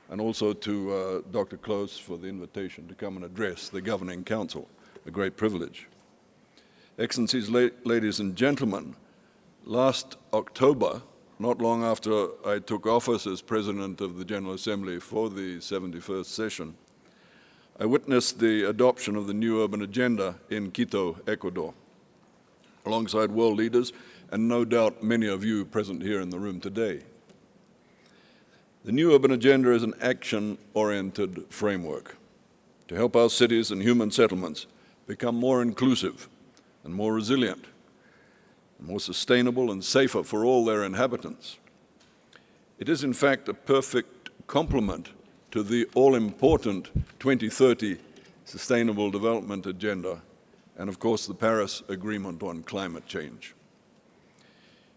And also to Dr. Claus for the invitation to come and address the Governing Council, a great privilege. Excellencies, ladies and gentlemen, last October, not long after I took office as President of the General Assembly for the 71st session, I witnessed the adoption of the new urban agenda in Quito, Ecuador, alongside world leaders and no doubt many of you present here in the room today. The new urban agenda is an action-oriented framework to help our cities and human settlements become more inclusive and more resilient, and more sustainable and safer for all their inhabitants. It is in fact a perfect complement to the all-important 2030 Sustainable Development Agenda and of course the Paris Agreement on climate change.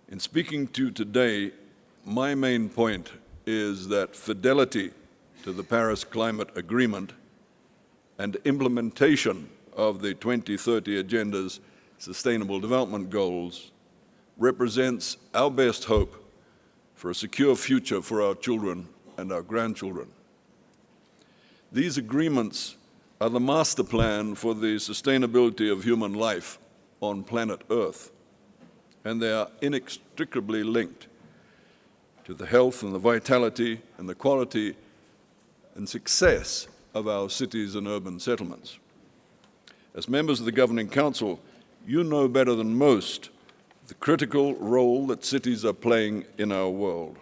In speaking to you today, my main point is that fidelity to the Paris Climate Agreement and implementation of the 2030 Agenda's Sustainable Development Goals represents our best hope for a secure future for our children and our grandchildren. These agreements are the master plan for the sustainability of human life on planet Earth, and they are inextricably linked to the health and the vitality and the quality and success of our cities and urban settlements. As members of the Governing Council, you know better than most the critical role that cities are playing in our world.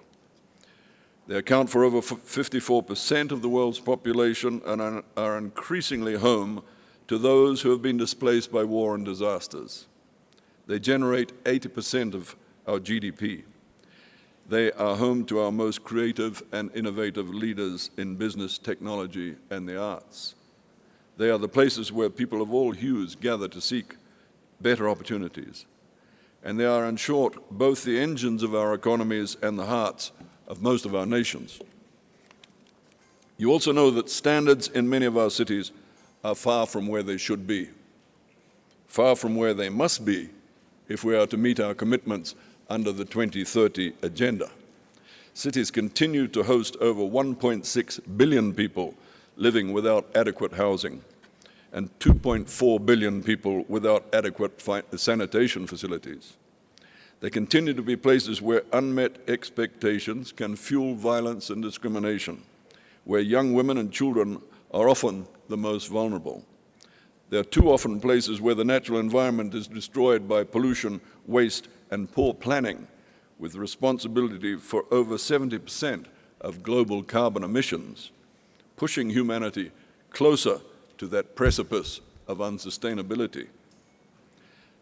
They account for over 54% of the world's population and are increasingly home to those who have been displaced by war and disasters. They generate 80% of our GDP. They are home to our most creative and innovative leaders in business, technology, and the arts. They are the places where people of all hues gather to seek better opportunities. And they are, in short, both the engines of our economies and the hearts of most of our nations. You also know that standards in many of our cities are far from where they should be, far from where they must be if we are to meet our commitments under the 2030 agenda. Cities continue to host over 1.6 billion people living without adequate housing and 2.4 billion people without adequate sanitation facilities. They continue to be places where unmet expectations can fuel violence and discrimination, where young women and children are often the most vulnerable. They are too often places where the natural environment is destroyed by pollution, waste, and poor planning, with responsibility for over 70% of global carbon emissions, pushing humanity closer to that precipice of unsustainability.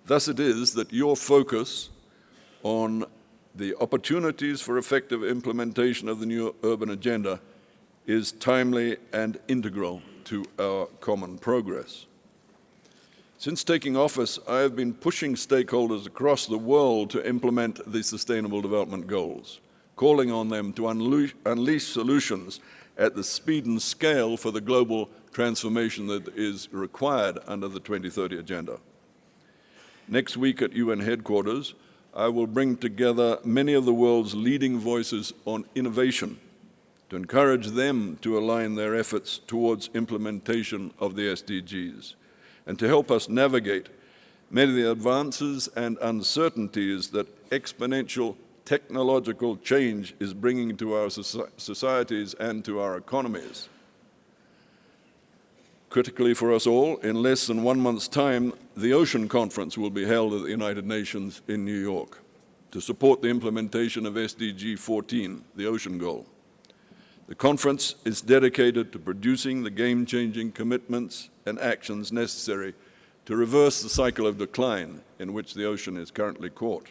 Thus it is that your focus on the opportunities for effective implementation of the new urban agenda is timely and integral to our common progress. Since taking office, I have been pushing stakeholders across the world to implement the Sustainable Development Goals, calling on them to unleash solutions at the speed and scale for the global transformation that is required under the 2030 Agenda. Next week at UN headquarters, I will bring together many of the world's leading voices on innovation to encourage them to align their efforts towards implementation of the SDGs, and to help us navigate many of the advances and uncertainties that exponential technological change is bringing to our societies and to our economies. Critically for us all, in less than 1 month's time, the Ocean Conference will be held at the United Nations in New York to support the implementation of SDG 14, the ocean goal. The conference is dedicated to producing the game-changing commitments and actions necessary to reverse the cycle of decline in which the ocean is currently caught.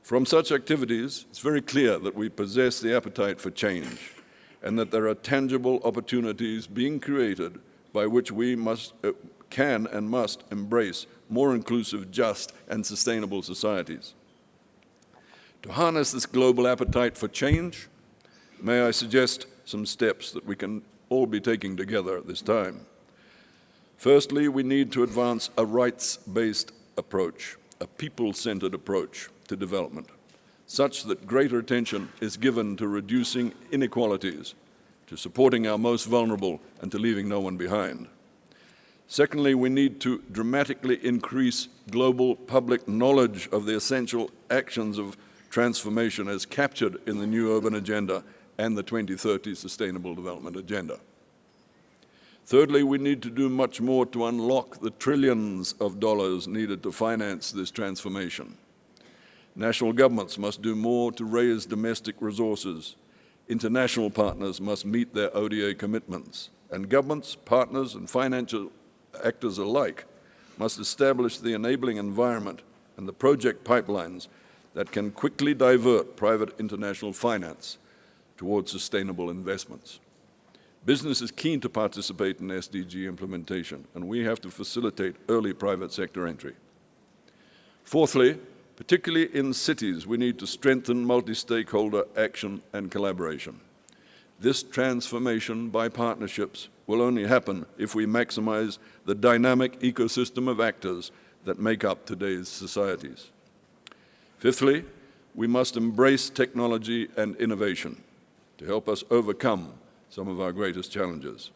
From such activities, it's very clear that we possess the appetite for change and that there are tangible opportunities being created by which we can and must embrace more inclusive, just, and sustainable societies. To harness this global appetite for change, may I suggest some steps that we can all be taking together at this time. Firstly, we need to advance a rights-based approach, a people-centered approach to development, such that greater attention is given to reducing inequalities, to supporting our most vulnerable, and to leaving no one behind. Secondly, we need to dramatically increase global public knowledge of the essential actions of transformation as captured in the new urban agenda and the 2030 Sustainable Development Agenda. Thirdly, we need to do much more to unlock the trillions of dollars needed to finance this transformation. National governments must do more to raise domestic resources. International partners must meet their ODA commitments. And governments, partners, and financial actors alike must establish the enabling environment and the project pipelines that can quickly divert private international finance towards sustainable investments. Business is keen to participate in SDG implementation, and we have to facilitate early private sector entry. Fourthly, particularly in cities, we need to strengthen multi-stakeholder action and collaboration. This transformation by partnerships will only happen if we maximize the dynamic ecosystem of actors that make up today's societies. Fifthly, we must embrace technology and innovation to help us overcome some of our greatest challenges.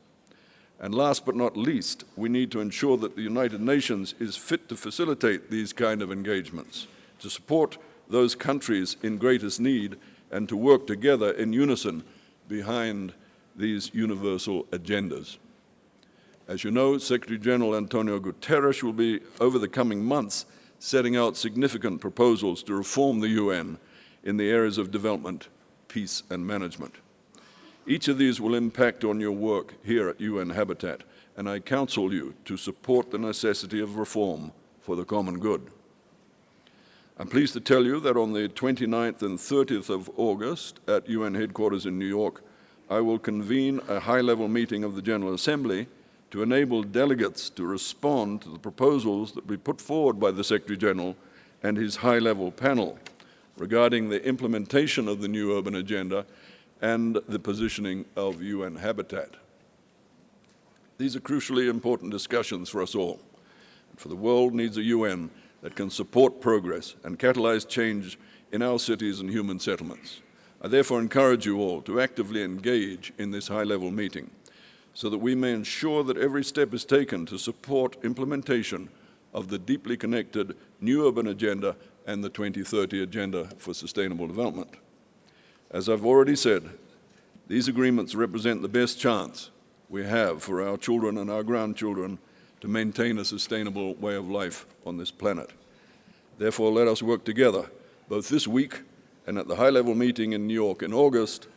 And last but not least, we need to ensure that the United Nations is fit to facilitate these kind of engagements, to support those countries in greatest need, and to work together in unison behind these universal agendas. As you know, Secretary General Antonio Guterres will be, over the coming months, setting out significant proposals to reform the UN in the areas of development, peace, and management. Each of these will impact on your work here at UN Habitat, and I counsel you to support the necessity of reform for the common good. I'm pleased to tell you that on the 29th and 30th of August at UN headquarters in New York, I will convene a high-level meeting of the General Assembly to enable delegates to respond to the proposals that we put forward by the Secretary-General and his high-level panel regarding the implementation of the new urban agenda and the positioning of UN habitat. These are crucially important discussions for us all. For the world needs a UN that can support progress and catalyze change in our cities and human settlements. I therefore encourage you all to actively engage in this high-level meeting so that we may ensure that every step is taken to support implementation of the deeply connected new urban agenda and the 2030 Agenda for Sustainable Development. As I've already said, these agreements represent the best chance we have for our children and our grandchildren to maintain a sustainable way of life on this planet. Therefore, let us work together, both this week and at the high-level meeting in New York in August,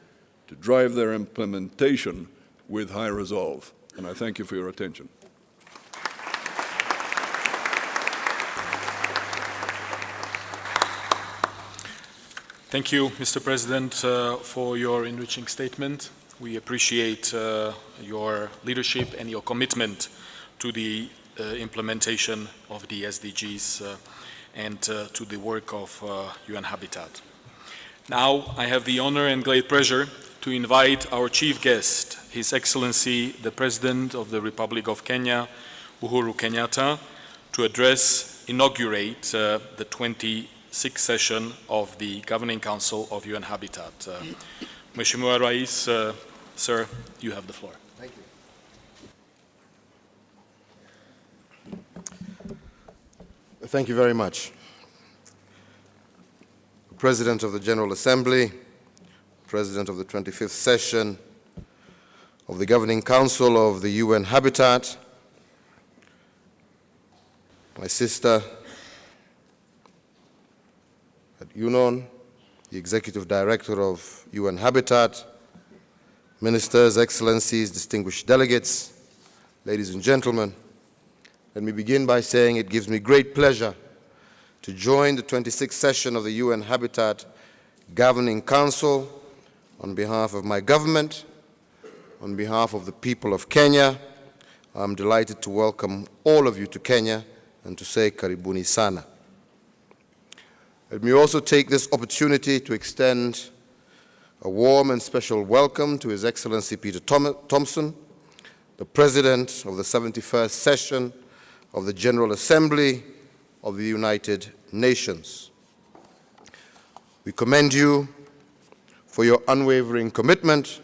to drive their implementation with high resolve. And I thank you for your attention. Thank you, Mr. President, for your enriching statement. We appreciate your leadership and your commitment to the implementation of the SDGs and to the work of UN Habitat. Now, I have the honor and great pleasure to invite our chief guest, His Excellency, the President of the Republic of Kenya, Uhuru Kenyatta, to inaugurate the 26th session of the Governing Council of UN Habitat. Mheshimiwa Rais, sir, you have the floor. Thank you. Thank you very much. President of the General Assembly, President of the 25th session of the Governing Council of the UN Habitat, my sister at UNON, the Executive Director of UN Habitat, Ministers, Excellencies, distinguished delegates, ladies and gentlemen, let me begin by saying it gives me great pleasure to join the 26th session of the UN Habitat Governing Council on behalf of my government, on behalf of the people of Kenya. I'm delighted to welcome all of you to Kenya and to say karibuni sana. Let me also take this opportunity to extend a warm and special welcome to His Excellency Peter Thompson, the President of the 71st session of the General Assembly of the United Nations. We commend you for your unwavering commitment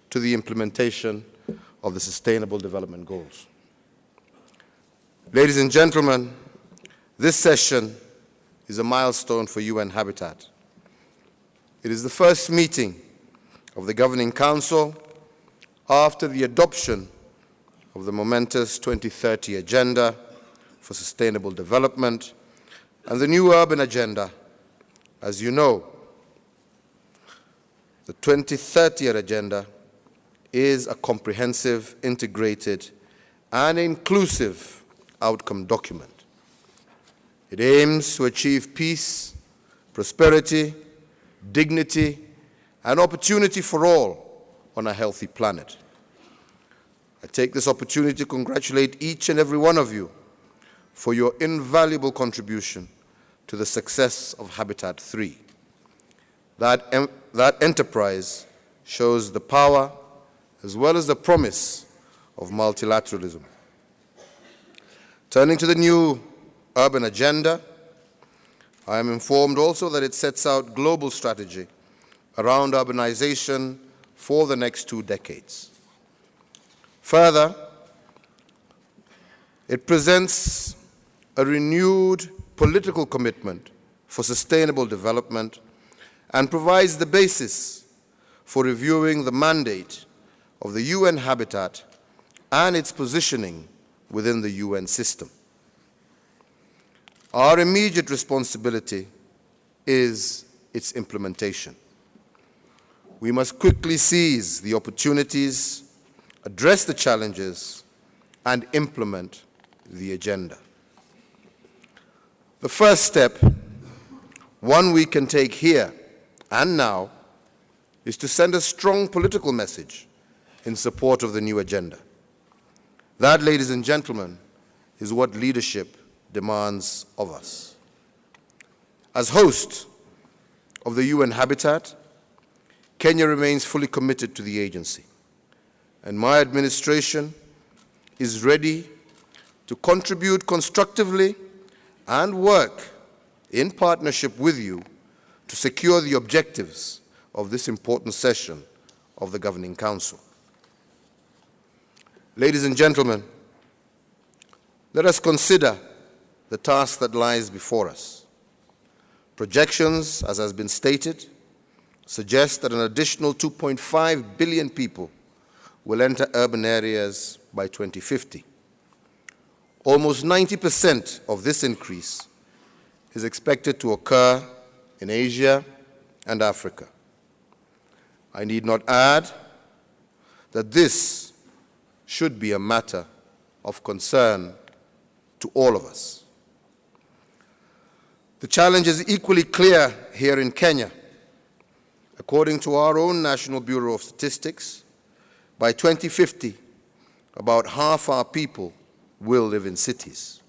to the implementation of the Sustainable Development Goals. Ladies and gentlemen, this session is a milestone for UN Habitat. It is the first meeting of the Governing Council after the adoption of the momentous 2030 Agenda for Sustainable Development and the new urban agenda. As you know, the 2030 Agenda is a comprehensive, integrated, and inclusive outcome document. It aims to achieve peace, prosperity, dignity, and opportunity for all on a healthy planet. I take this opportunity to congratulate each and every one of you for your invaluable contribution to the success of Habitat 3. That enterprise shows the power as well as the promise of multilateralism. Turning to the new urban agenda, I am informed also that it sets out global strategy around urbanization for the next 2 decades. Further, it presents a renewed political commitment for sustainable development and provides the basis for reviewing the mandate of the UN Habitat and its positioning within the UN system. Our immediate responsibility is its implementation. We must quickly seize the opportunities, address the challenges, and implement the agenda. The first step one we can take here and now is to send a strong political message in support of the new agenda. That, ladies and gentlemen, is what leadership demands of us. As host of the UN Habitat, Kenya remains fully committed to the agency, and my administration is ready to contribute constructively and work in partnership with you to secure the objectives of this important session of the Governing Council. Ladies and gentlemen, let us consider the task that lies before us. Projections, as has been stated, suggest that an additional 2.5 billion people will enter urban areas by 2050. Almost 90% of this increase is expected to occur in Asia and Africa. I need not add that this should be a matter of concern to all of us. The challenge is equally clear here in Kenya. According to our own National Bureau of Statistics, by 2050, about half our people will live in cities.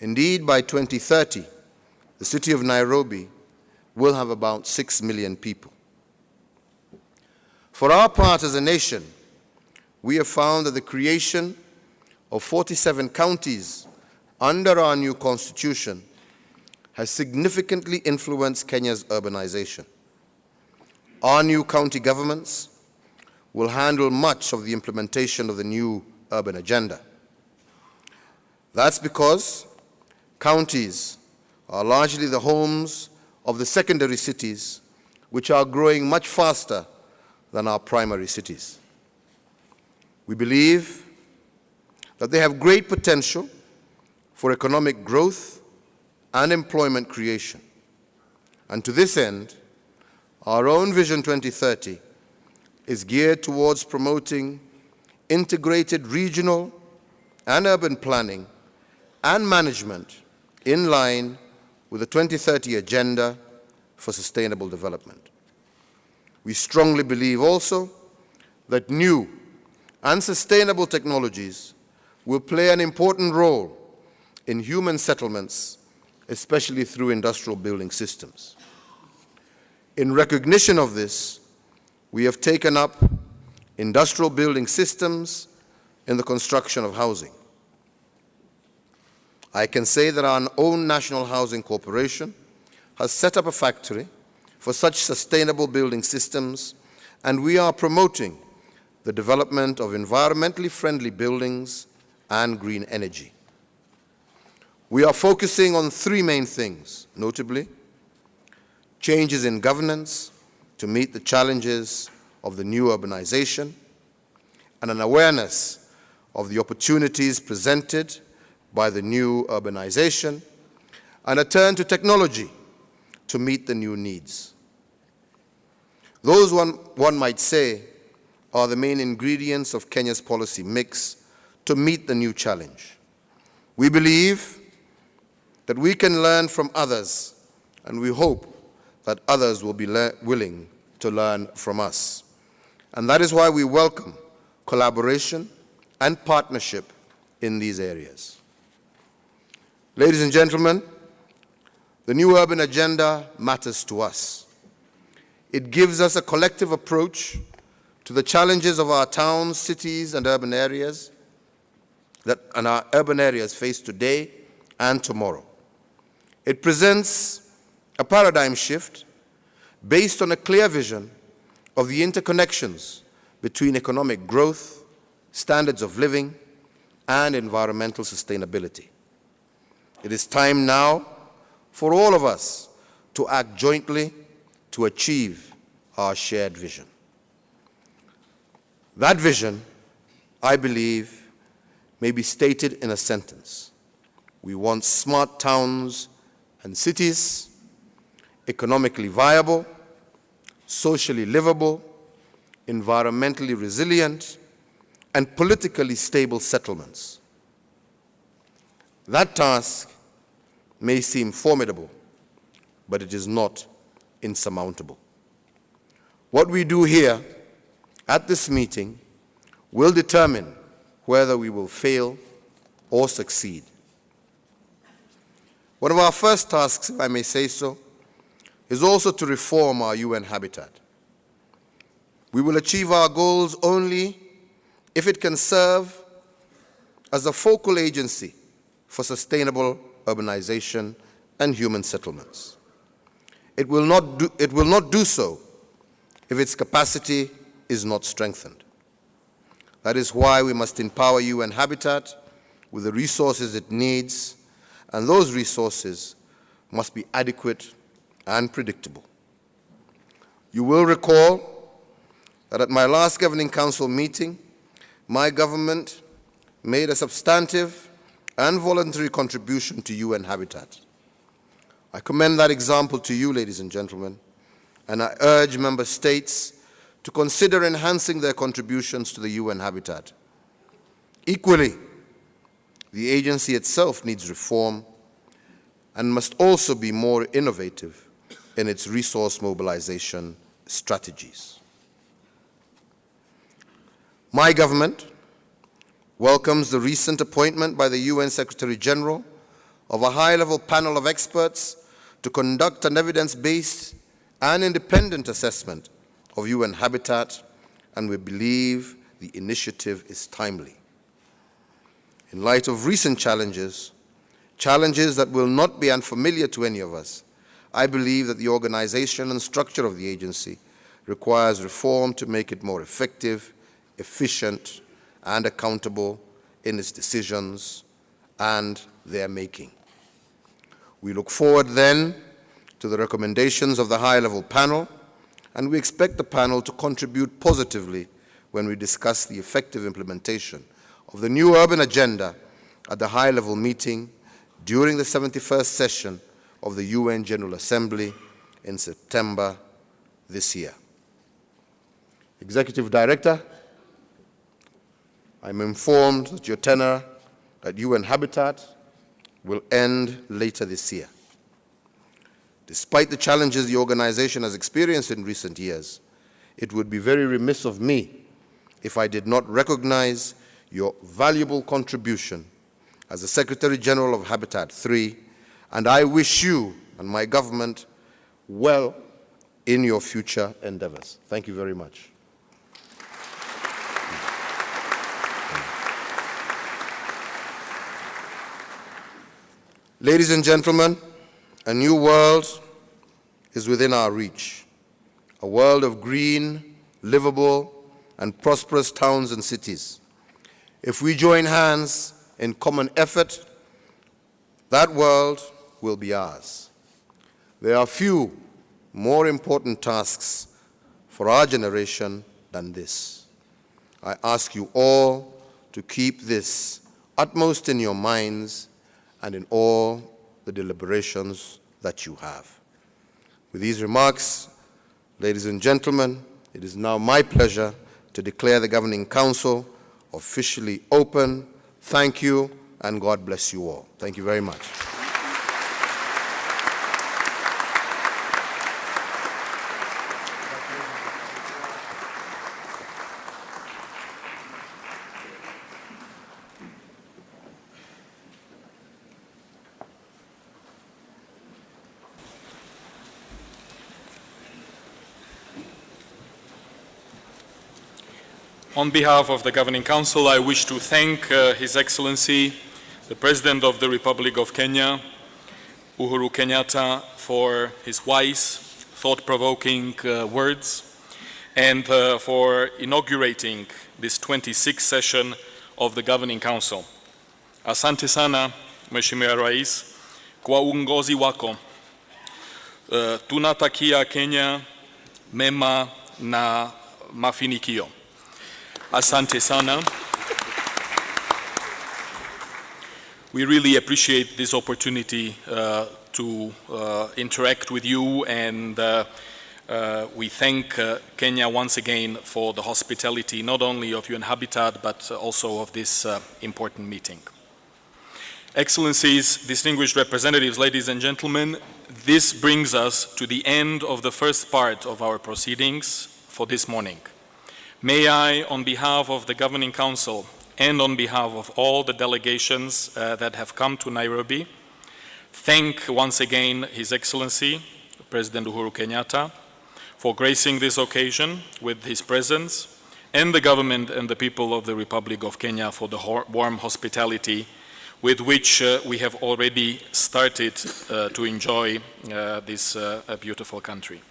Indeed, by 2030, the city of Nairobi will have about 6 million people. For our part as a nation, we have found that the creation of 47 counties under our new constitution has significantly influenced Kenya's urbanization. Our new county governments will handle much of the implementation of the new urban agenda. That's because counties are largely the homes of the secondary cities, which are growing much faster than our primary cities. We believe that they have great potential for economic growth and employment creation. And to this end, our own Vision 2030 is geared towards promoting integrated regional and urban planning and management in line with the 2030 Agenda for Sustainable Development. We strongly believe also that new and sustainable technologies will play an important role in human settlements, especially through industrial building systems. In recognition of this, we have taken up industrial building systems in the construction of housing. I can say that our own National Housing Corporation has set up a factory for such sustainable building systems, and we are promoting the development of environmentally friendly buildings and green energy. We are focusing on three main things, notably changes in governance to meet the challenges of the new urbanization, and an awareness of the opportunities presented by the new urbanization, and a turn to technology to meet the new needs. Those, one might say, are the main ingredients of Kenya's policy mix to meet the new challenge. We believe that we can learn from others, and we hope that others will be willing to learn from us. And that is why we welcome collaboration and partnership in these areas. Ladies and gentlemen, the new urban agenda matters to us. It gives us a collective approach to the challenges of our towns, cities, and urban areas our urban areas face today and tomorrow. It presents a paradigm shift based on a clear vision of the interconnections between economic growth, standards of living, and environmental sustainability. It is time now for all of us to act jointly to achieve our shared vision. That vision, I believe, may be stated in a sentence. We want smart towns and cities, economically viable, socially livable, environmentally resilient, and politically stable settlements. That task may seem formidable, but it is not insurmountable. What we do here at this meeting will determine whether we will fail or succeed. One of our first tasks, if I may say so, is also to reform our UN habitat. We will achieve our goals only if it can serve as a focal agency for sustainable urbanization and human settlements. It will not do so if its capacity is not strengthened. That is why we must empower UN Habitat with the resources it needs, and those resources must be adequate and predictable. You will recall that at my last Governing Council meeting, my government made a substantive and voluntary contribution to UN Habitat. I commend that example to you, ladies and gentlemen, and I urge member states to consider enhancing their contributions to the UN Habitat. Equally, the agency itself needs reform and must also be more innovative in its resource mobilization strategies. My government welcomes the recent appointment by the UN Secretary General of a high-level panel of experts to conduct an evidence-based and independent assessment of UN habitat, and we believe the initiative is timely. In light of recent challenges that will not be unfamiliar to any of us, I believe that the organization and structure of the agency requires reform to make it more effective, efficient, and accountable in its decisions and their making. We look forward then to the recommendations of the high-level panel, and we expect the panel to contribute positively when we discuss the effective implementation of the new urban agenda at the high-level meeting during the 71st session of the UN General Assembly in September this year. Executive Director, I'm informed that your tenure at UN Habitat will end later this year. Despite the challenges the organization has experienced in recent years, it would be very remiss of me if I did not recognize your valuable contribution as the Secretary General of Habitat 3, and I wish you and my government well in your future endeavors. Thank you very much. Ladies and gentlemen, a new world is within our reach, a world of green, livable, and prosperous towns and cities. If we join hands in common effort, that world will be ours. There are few more important tasks for our generation than this. I ask you all to keep this utmost in your minds and in all the deliberations that you have. With these remarks, ladies and gentlemen, it is now my pleasure to declare the Governing Council officially open. Thank you, and God bless you all. Thank you very much. On behalf of the Governing Council, I wish to thank His Excellency, the President of the Republic of Kenya, Uhuru Kenyatta, for his wise, thought-provoking words, and for inaugurating this 26th session of the Governing Council. Asante sana, Mheshimiwa Rais, kwa uongozi wako. Tunatakia Kenya mema na mafanikio. Asante sana. We really appreciate this opportunity to interact with you, and we thank Kenya once again for the hospitality not only of UN Habitat but also of this important meeting. Excellencies, distinguished representatives, ladies and gentlemen, this brings us to the end of the first part of our proceedings for this morning. May I, on behalf of the Governing Council and on behalf of all the delegations that have come to Nairobi, thank once again His Excellency, President Uhuru Kenyatta, for gracing this occasion with his presence, and the government and the people of the Republic of Kenya for the warm hospitality with which we have already started to enjoy this beautiful country.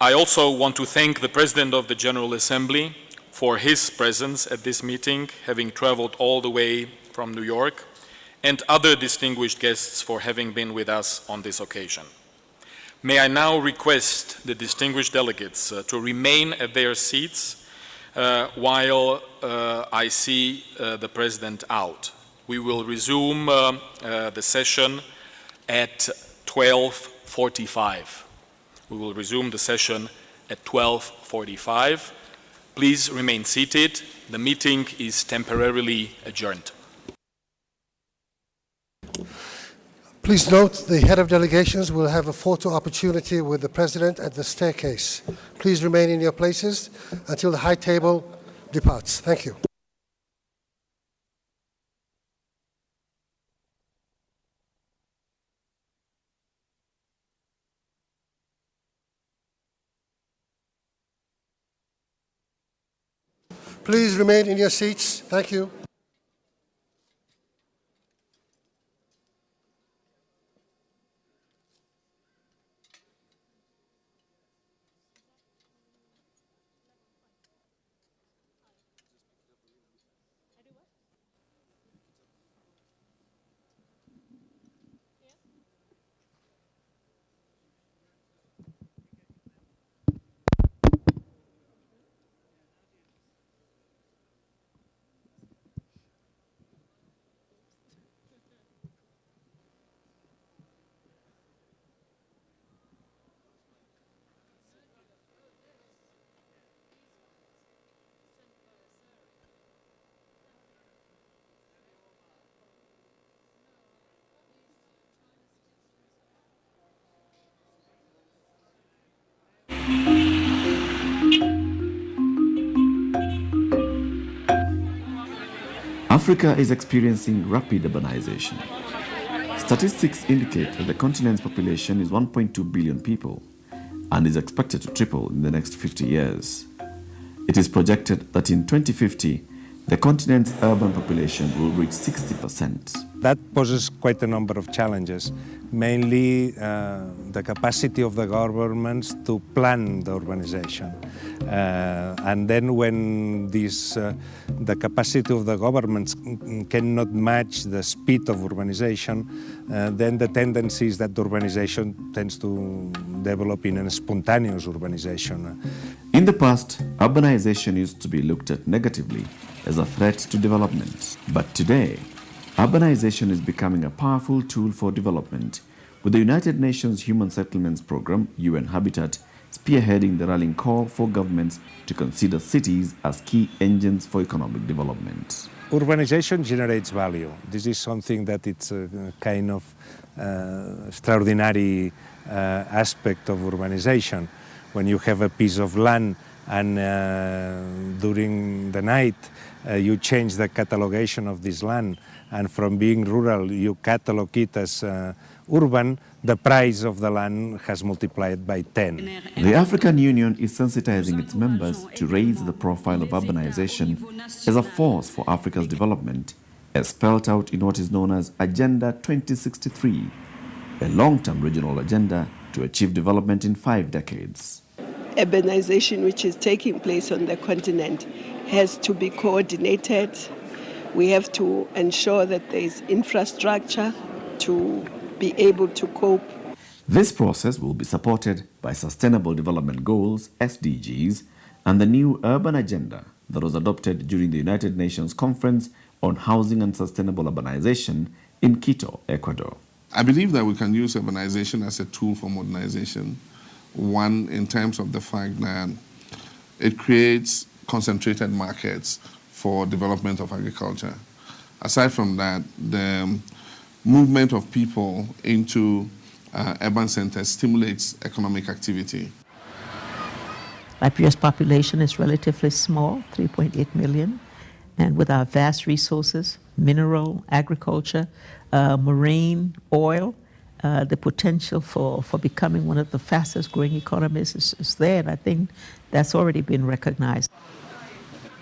I also want to thank the President of the General Assembly for his presence at this meeting, having traveled all the way from New York, and other distinguished guests for having been with us on this occasion. May I now request the distinguished delegates to remain at their seats while I see the President out. We will resume the session at 12:45. We will resume the session at 12:45. Please remain seated. The meeting is temporarily adjourned. Please note the head of delegations will have a photo opportunity with the President at the staircase. Please remain in your places until the high table departs. Thank you. Please remain in your seats. Thank you. Africa is experiencing rapid urbanization. Statistics indicate that the continent's population is 1.2 billion people and is expected to triple in the next 50 years. It is projected that in 2050, the continent's urban population will reach 60%. That poses quite a number of challenges, mainly the capacity of the governments to plan the urbanization. And then when the capacity of the governments cannot match the speed of urbanization, then the tendency is that urbanization tends to develop in a spontaneous urbanization. In the past, urbanization used to be looked at negatively as a threat to development. But today, urbanization is becoming a powerful tool for development, with the United Nations Human Settlements Programme, UN Habitat, spearheading the rallying call for governments to consider cities as key engines for economic development. Urbanization generates value. This is something that it's a kind of extraordinary aspect of urbanization. When you have a piece of land and during the night you change the catalogation of this land, and from being rural you catalog it as urban, the price of the land has multiplied by 10. The African Union is sensitizing its members to raise the profile of urbanization as a force for Africa's development, as spelled out in what is known as Agenda 2063, a long-term regional agenda to achieve development in 5 decades. Urbanization which is taking place on the continent has to be coordinated. We have to ensure that there is infrastructure to be able to cope. This process will be supported by Sustainable Development Goals, SDGs, and the new urban agenda that was adopted during the United Nations Conference on Housing and Sustainable Urbanization in Quito, Ecuador. I believe that we can use urbanization as a tool for modernization. One, in terms of the fact that it creates concentrated markets for development of agriculture. Aside from that, the movement of people into urban centers stimulates economic activity. Liberia's population is relatively small, 3.8 million, and with our vast resources, mineral, agriculture, marine, oil, the potential for becoming one of the fastest growing economies is there, and I think that's already been recognized.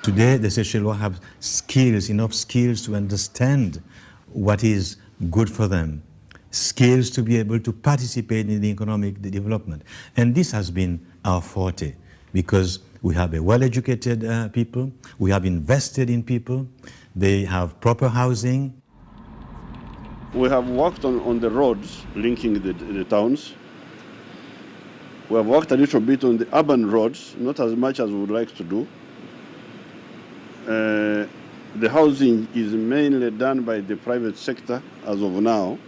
Today, the Seychellois have skills, enough skills to understand what is good for them, skills to be able to participate in the economic development. And this has been our forte, because we have a well-educated people, we have invested in people, they have proper housing. We have worked on the roads linking the towns. We have worked a little bit on the urban roads, not as much as we would like to do. The housing is mainly done by the private sector as of now.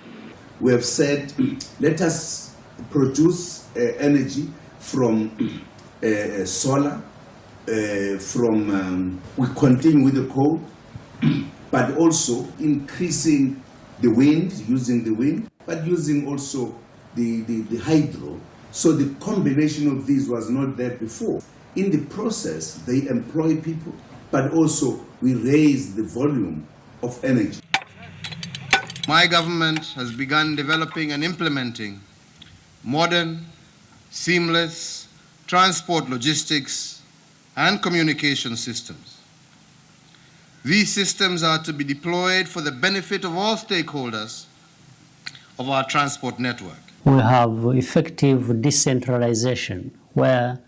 We have said, let us produce energy from solar, we continue with the coal, but also increasing the wind, using the wind, but using also the hydro. So the combination of these was not there before. In the process, they employ people, but also we raise the volume of energy. My government has begun developing and implementing modern, seamless transport logistics and communication systems. These systems are to be deployed for the benefit of all stakeholders of our transport network. We have effective decentralization where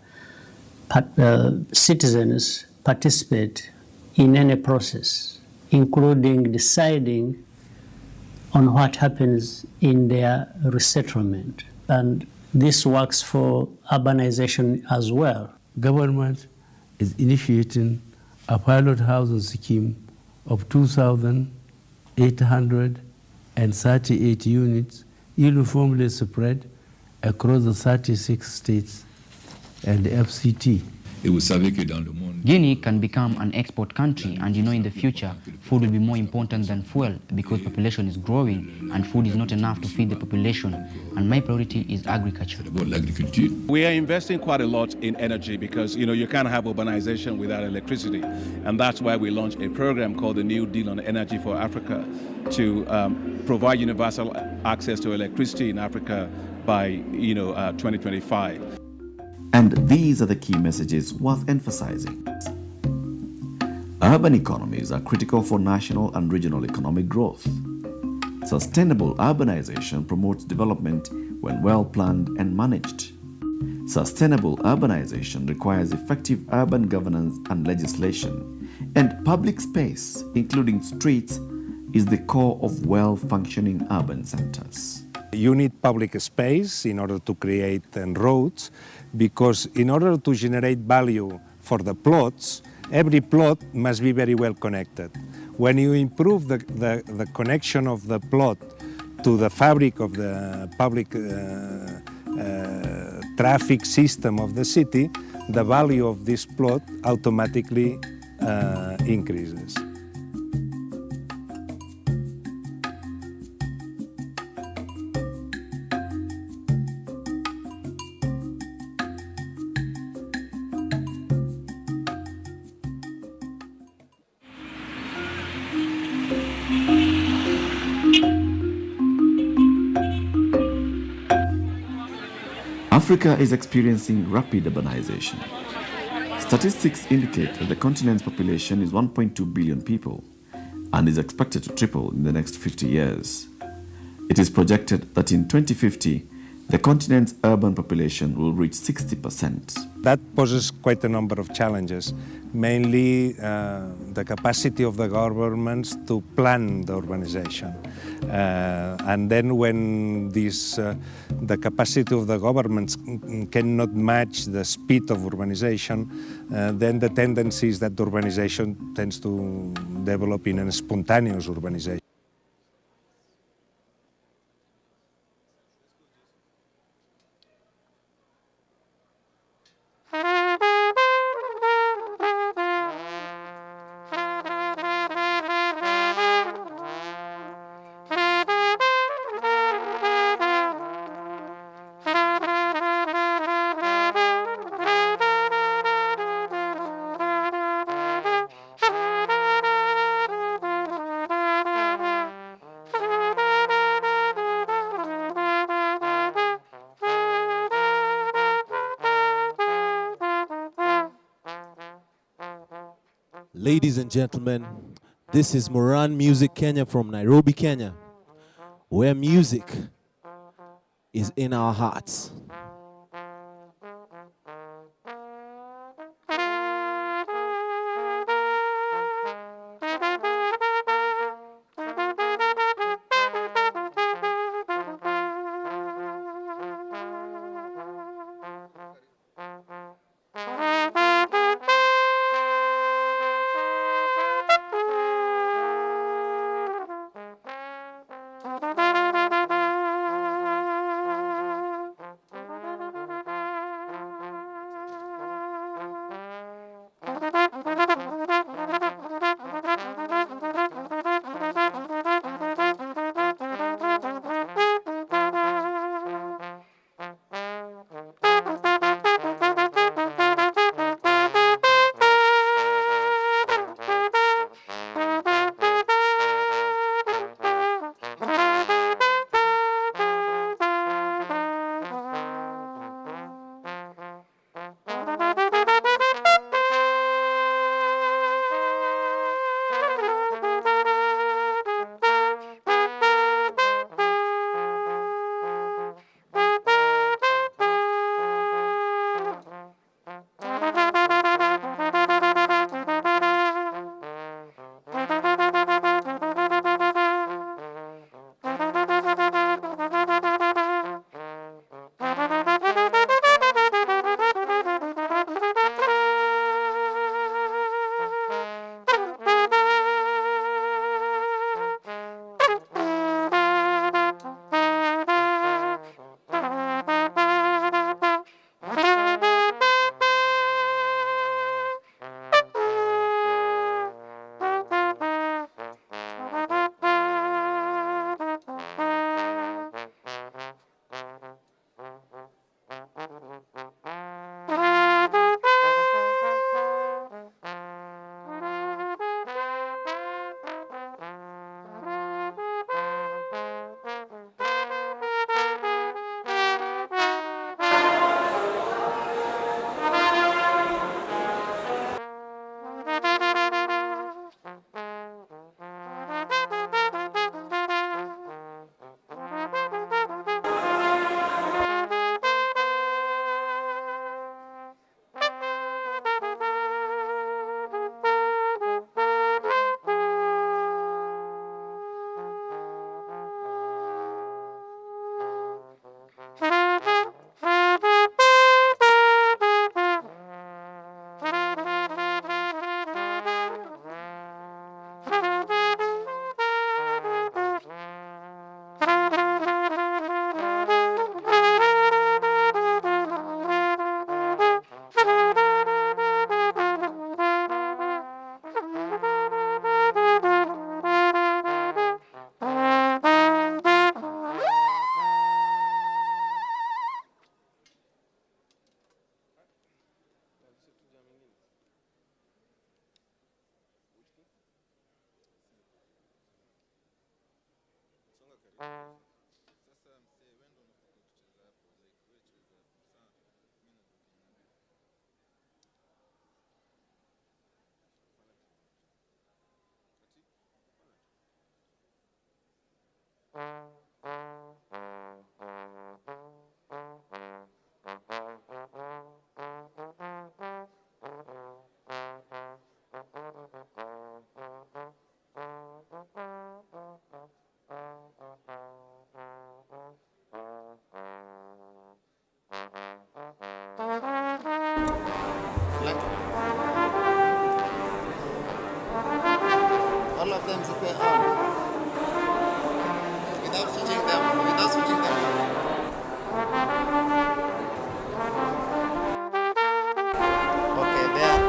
citizens participate in any process, including deciding on what happens in their resettlement. And this works for urbanization as well. Government is initiating a pilot housing scheme of 2,838 units uniformly spread across the 36 states and the FCT. Guinea can become an export country, and in the future, food will be more important than fuel because population is growing and food is not enough to feed the population. And my priority is agriculture. We are investing quite a lot in energy because, you can't have urbanization without electricity. And that's why we launched a program called the New Deal on Energy for Africa to provide universal access to electricity in Africa by, 2025. And these are the key messages worth emphasizing. Urban economies are critical for national and regional economic growth. Sustainable urbanization promotes development when well planned and managed. Sustainable urbanization requires effective urban governance and legislation, and public space, including streets, is the core of well-functioning urban centers. You need public space in order to create roads, because in order to generate value for the plots, every plot must be very well connected. When you improve the connection of the plot to the fabric of the public traffic system of the city, the value of this plot automatically increases. Africa is experiencing rapid urbanization. Statistics indicate that the continent's population is 1.2 billion people and is expected to triple in the next 50 years. It is projected that in 2050, the continent's urban population will reach 60%. That poses quite a number of challenges, mainly the capacity of the governments to plan the urbanization. And then when the capacity of the governments cannot match the speed of urbanization, then the tendency is that urbanization tends to develop in a spontaneous urbanization. Ladies and gentlemen, this is Moran Music Kenya from Nairobi, Kenya, where music is in our hearts. All of them sit on without switching them off. Okay, there.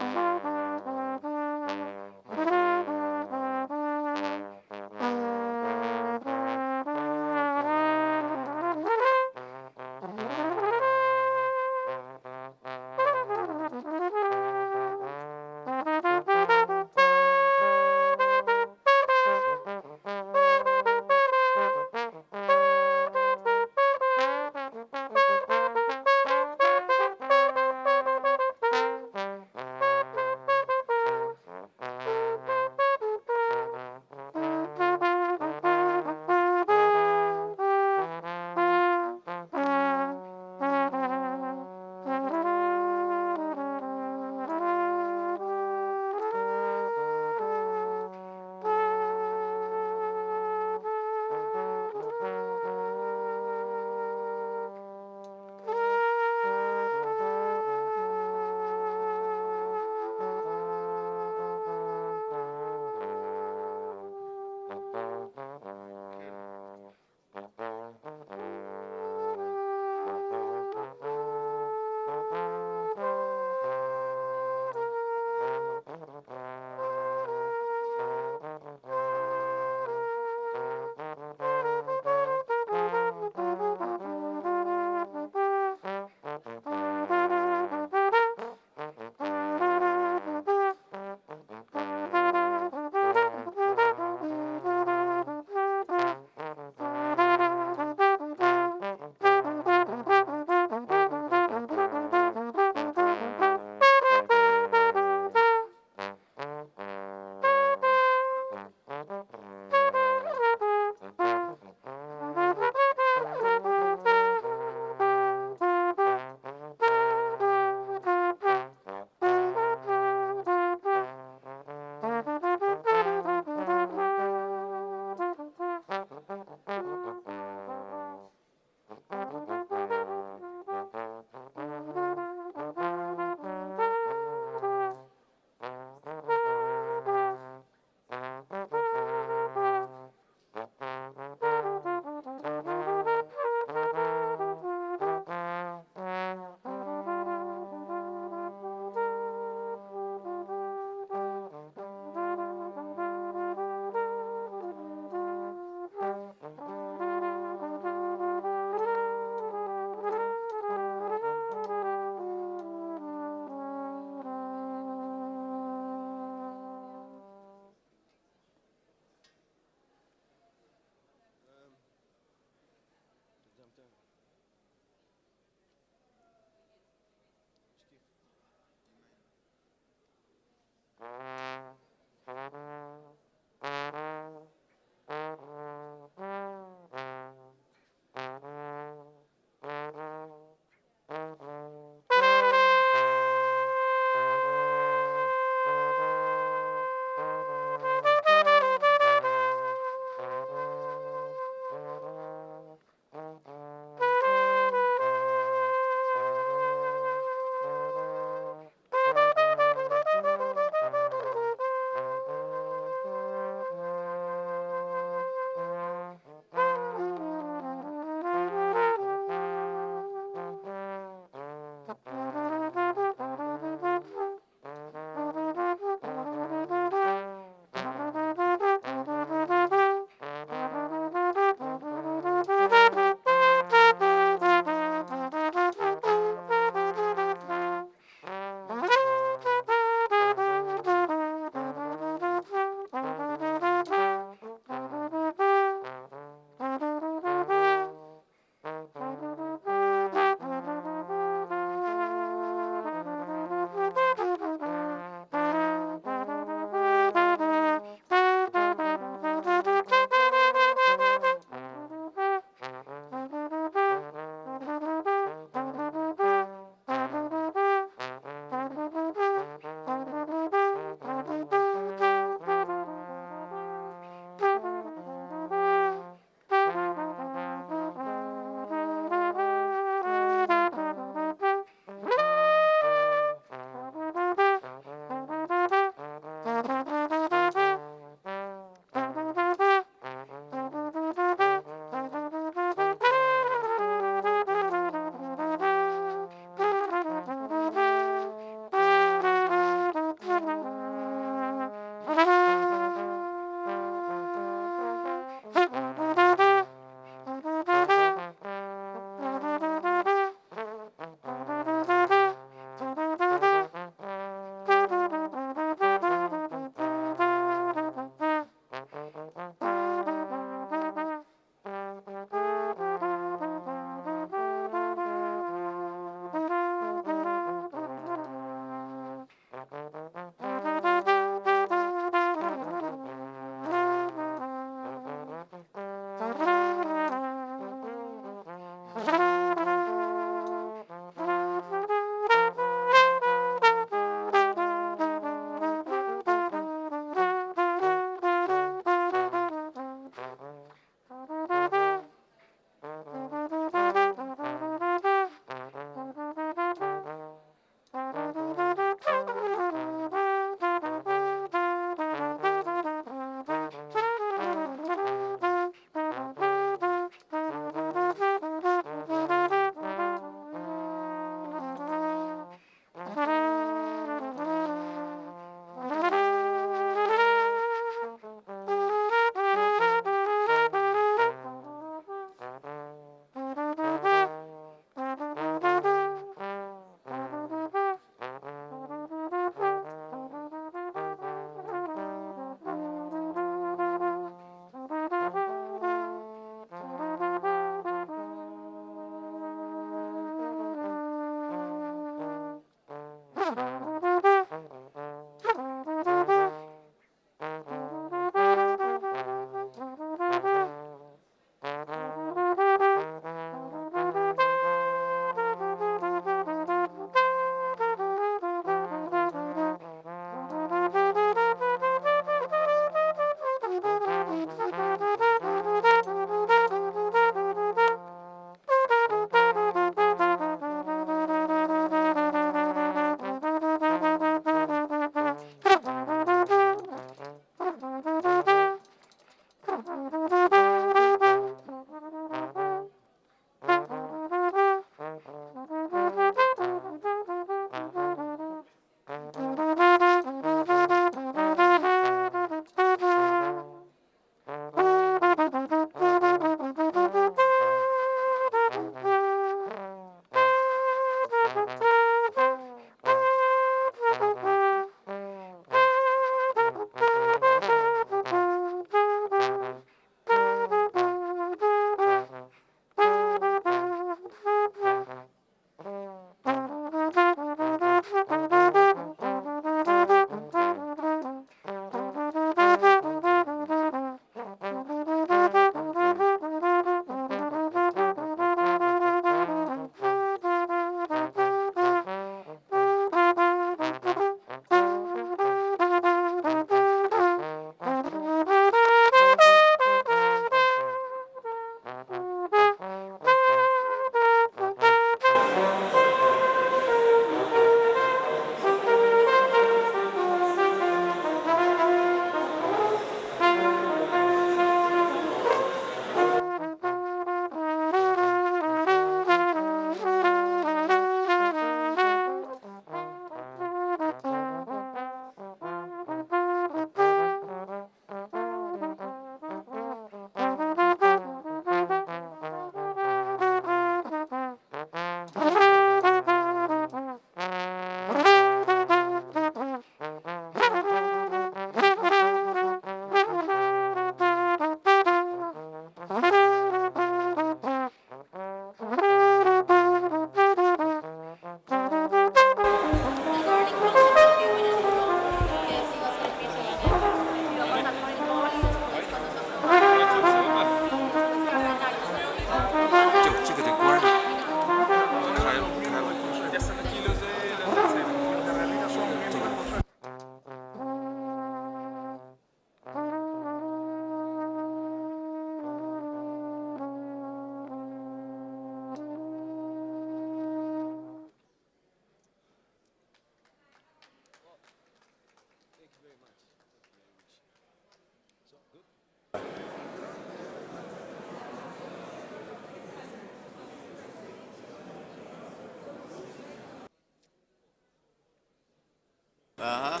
Uh-huh.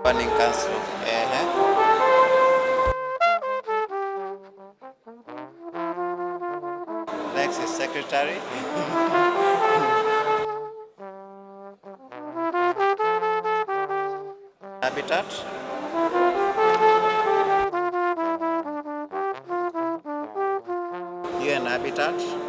Planning Council. Next is Secretary. Habitat. UN Habitat.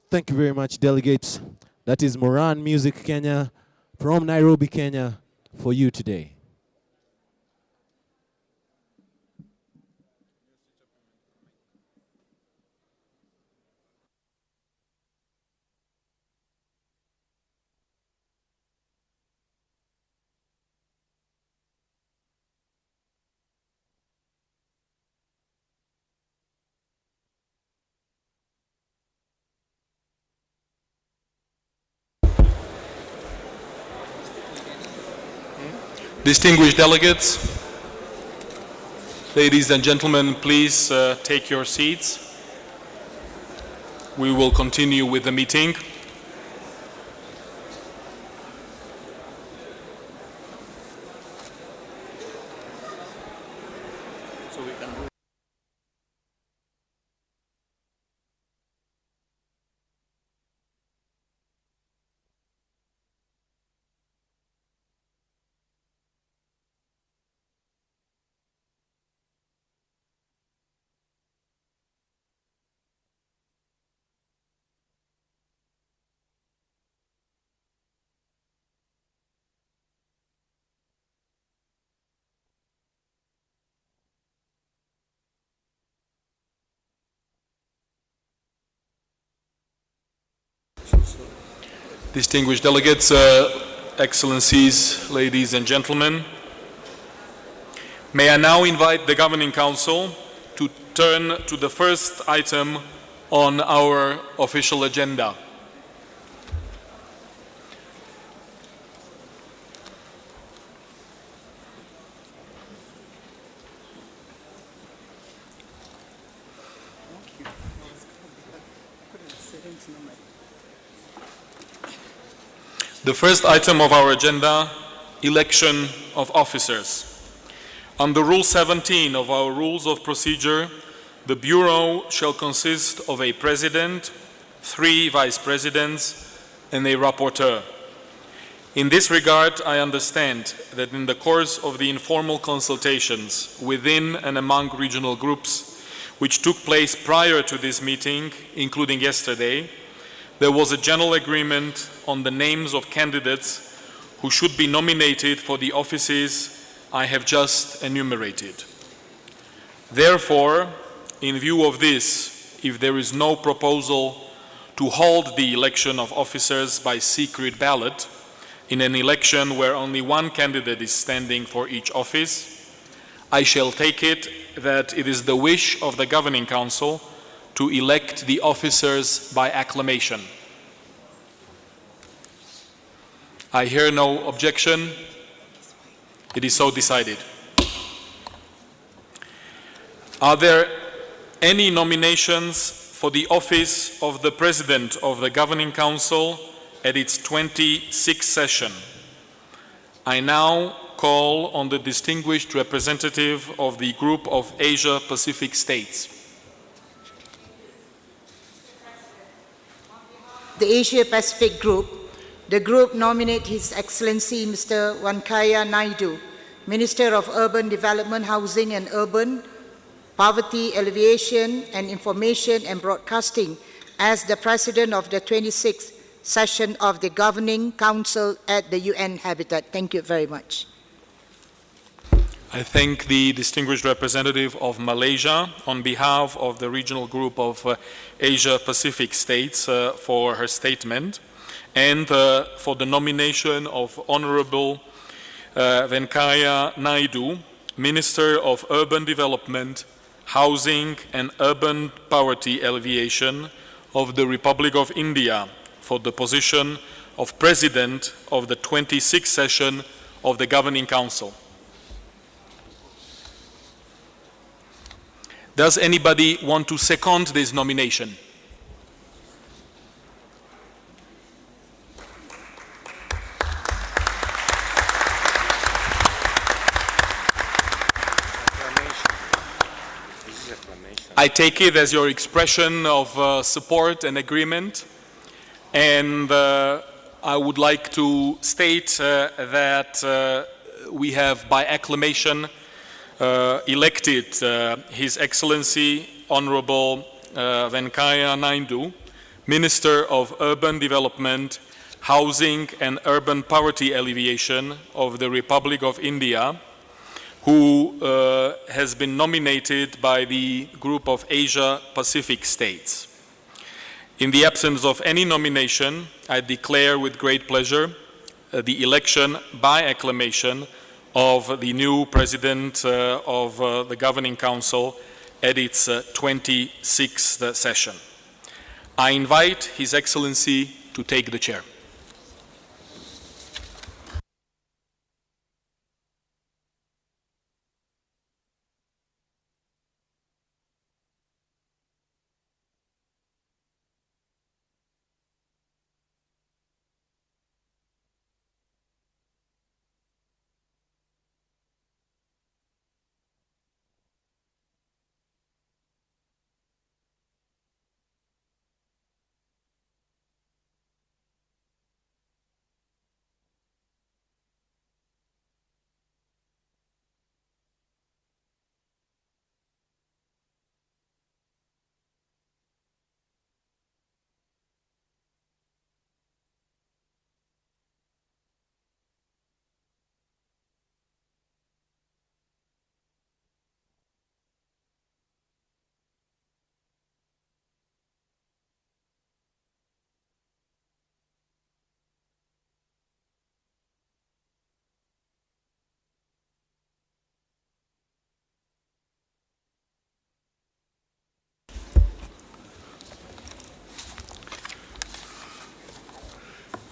Thank you very much, delegates. That is Moran Music Kenya from Nairobi, Kenya, for you today. Distinguished delegates, ladies and gentlemen, please take your seats. We will continue with the meeting. Distinguished delegates, excellencies, ladies and gentlemen, may I now invite the Governing Council to turn to the first item on our official agenda. The first item of our agenda, election of officers. Under Rule 17 of our Rules of Procedure, the Bureau shall consist of a President, 3 Vice Presidents, and a Rapporteur. In this regard, I understand that in the course of the informal consultations within and among regional groups, which took place prior to this meeting, including yesterday, there was a general agreement on the names of candidates who should be nominated for the offices I have just enumerated. Therefore, in view of this, if there is no proposal to hold the election of officers by secret ballot in an election where only one candidate is standing for each office, I shall take it that it is the wish of the Governing Council to elect the officers by acclamation. I hear no objection. It is so decided. Are there any nominations for the office of the President of the Governing Council at its 26th session? I now call on the distinguished representative of the Group of Asia-Pacific States. The Asia-Pacific Group, the group nominates His Excellency Mr. Venkaiah Naidu, Minister of Urban Development, Housing and Urban Poverty Alleviation and Information and Broadcasting as the President of the 26th session of the Governing Council at the UN Habitat. Thank you very much. I thank the distinguished representative of Malaysia on behalf of the regional group of Asia-Pacific states for her statement and for the nomination of Honorable Venkaiah Naidu, Minister of Urban Development, Housing and Urban Poverty Alleviation of the Republic of India for the position of President of the 26th session of the Governing Council. Does anybody want to second this nomination? I take it as your expression of support and agreement, and I would like to state that we have, by acclamation, elected His Excellency Honorable Venkaiah Naidu, Minister of Urban Development, Housing and Urban Poverty Alleviation of the Republic of India, who has been nominated by the group of Asia-Pacific states. In the absence of any nomination, I declare with great pleasure the election by acclamation of the new President of the Governing Council at its 26th session. I invite His Excellency to take the chair.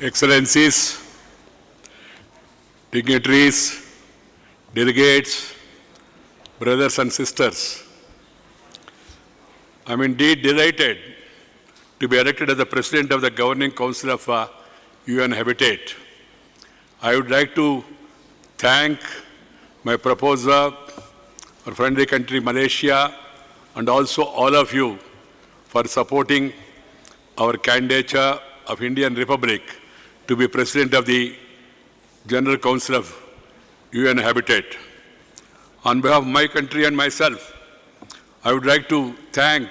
Excellencies, dignitaries, delegates, brothers and sisters, I'm indeed delighted to be elected as the President of the Governing Council of UN Habitat. I would like to thank my proposer, our friendly country Malaysia, and also all of you for supporting our candidature of Indian Republic to be President of the General Council of UN Habitat. On behalf of my country and myself, I would like to thank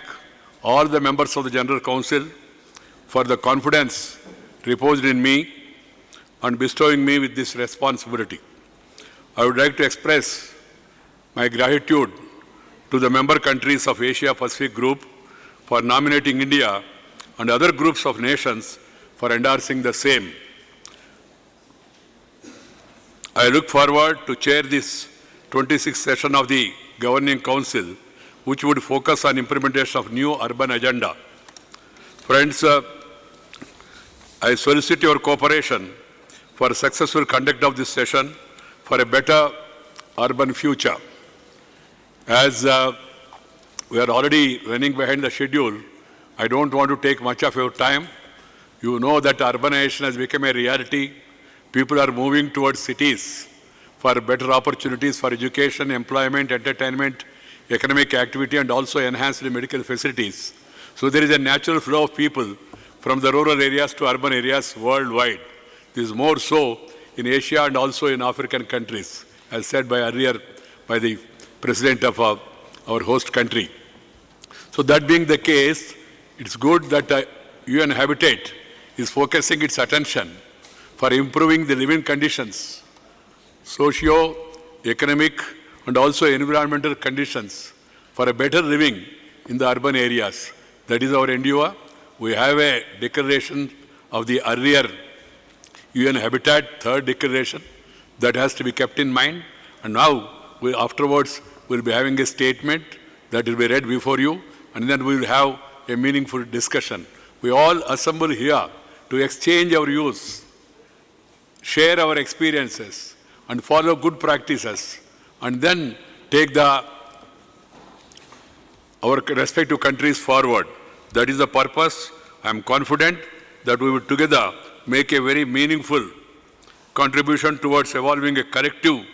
all the members of the General Council for the confidence reposed in me and bestowing me with this responsibility. I would like to express my gratitude to the member countries of Asia-Pacific Group for nominating India and other groups of nations for endorsing the same. I look forward to chair this 26th session of the Governing Council, which would focus on implementation of new urban agenda. Friends, I solicit your cooperation for successful conduct of this session for a better urban future. As we are already running behind the schedule, I don't want to take much of your time. You know that urbanization has become a reality. People are moving towards cities for better opportunities for education, employment, entertainment, economic activity, and also enhanced medical facilities. So there is a natural flow of people from the rural areas to urban areas worldwide. This is more so in Asia and also in African countries, as said by earlier by the President of our host country. So that being the case, it's good that UN Habitat is focusing its attention for improving the living conditions, socio-economic and also environmental conditions for a better living in the urban areas. That is our endeavor. We have a declaration of the earlier UN Habitat, third declaration, that has to be kept in mind. And now, afterwards, we'll be having a statement that will be read before you, and then we will have a meaningful discussion. We all assemble here to exchange our views, share our experiences, and follow good practices, and then take our respective countries forward. That is the purpose. I am confident that we will together make a very meaningful contribution towards evolving a collective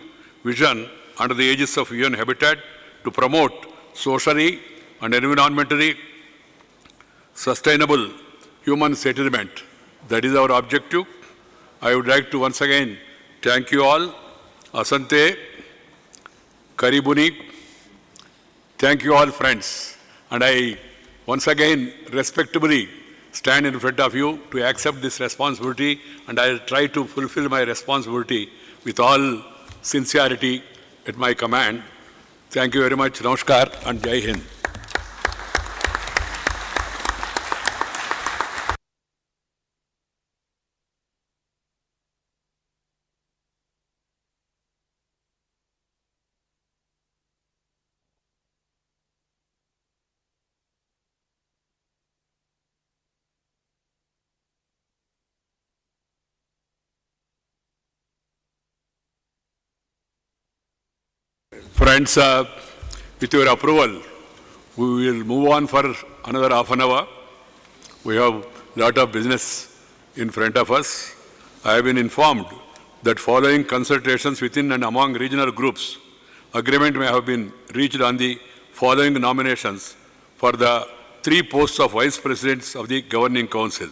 vision under the aegis of UN Habitat to promote socially, and environmentally sustainable human settlement. That is our objective. I would like to once again thank you all. Asante, Karibuni. Thank you all, friends. And I once again respectably stand in front of you to accept this responsibility, and I will try to fulfill my responsibility with all sincerity at my command. Thank you very much. Namaskar and Jai Hind. Friends, with your approval, we will move on for another half an hour. We have a lot of business in front of us. I have been informed that following consultations within and among regional groups, agreement may have been reached on the following nominations for the 3 posts of Vice Presidents of the Governing Council.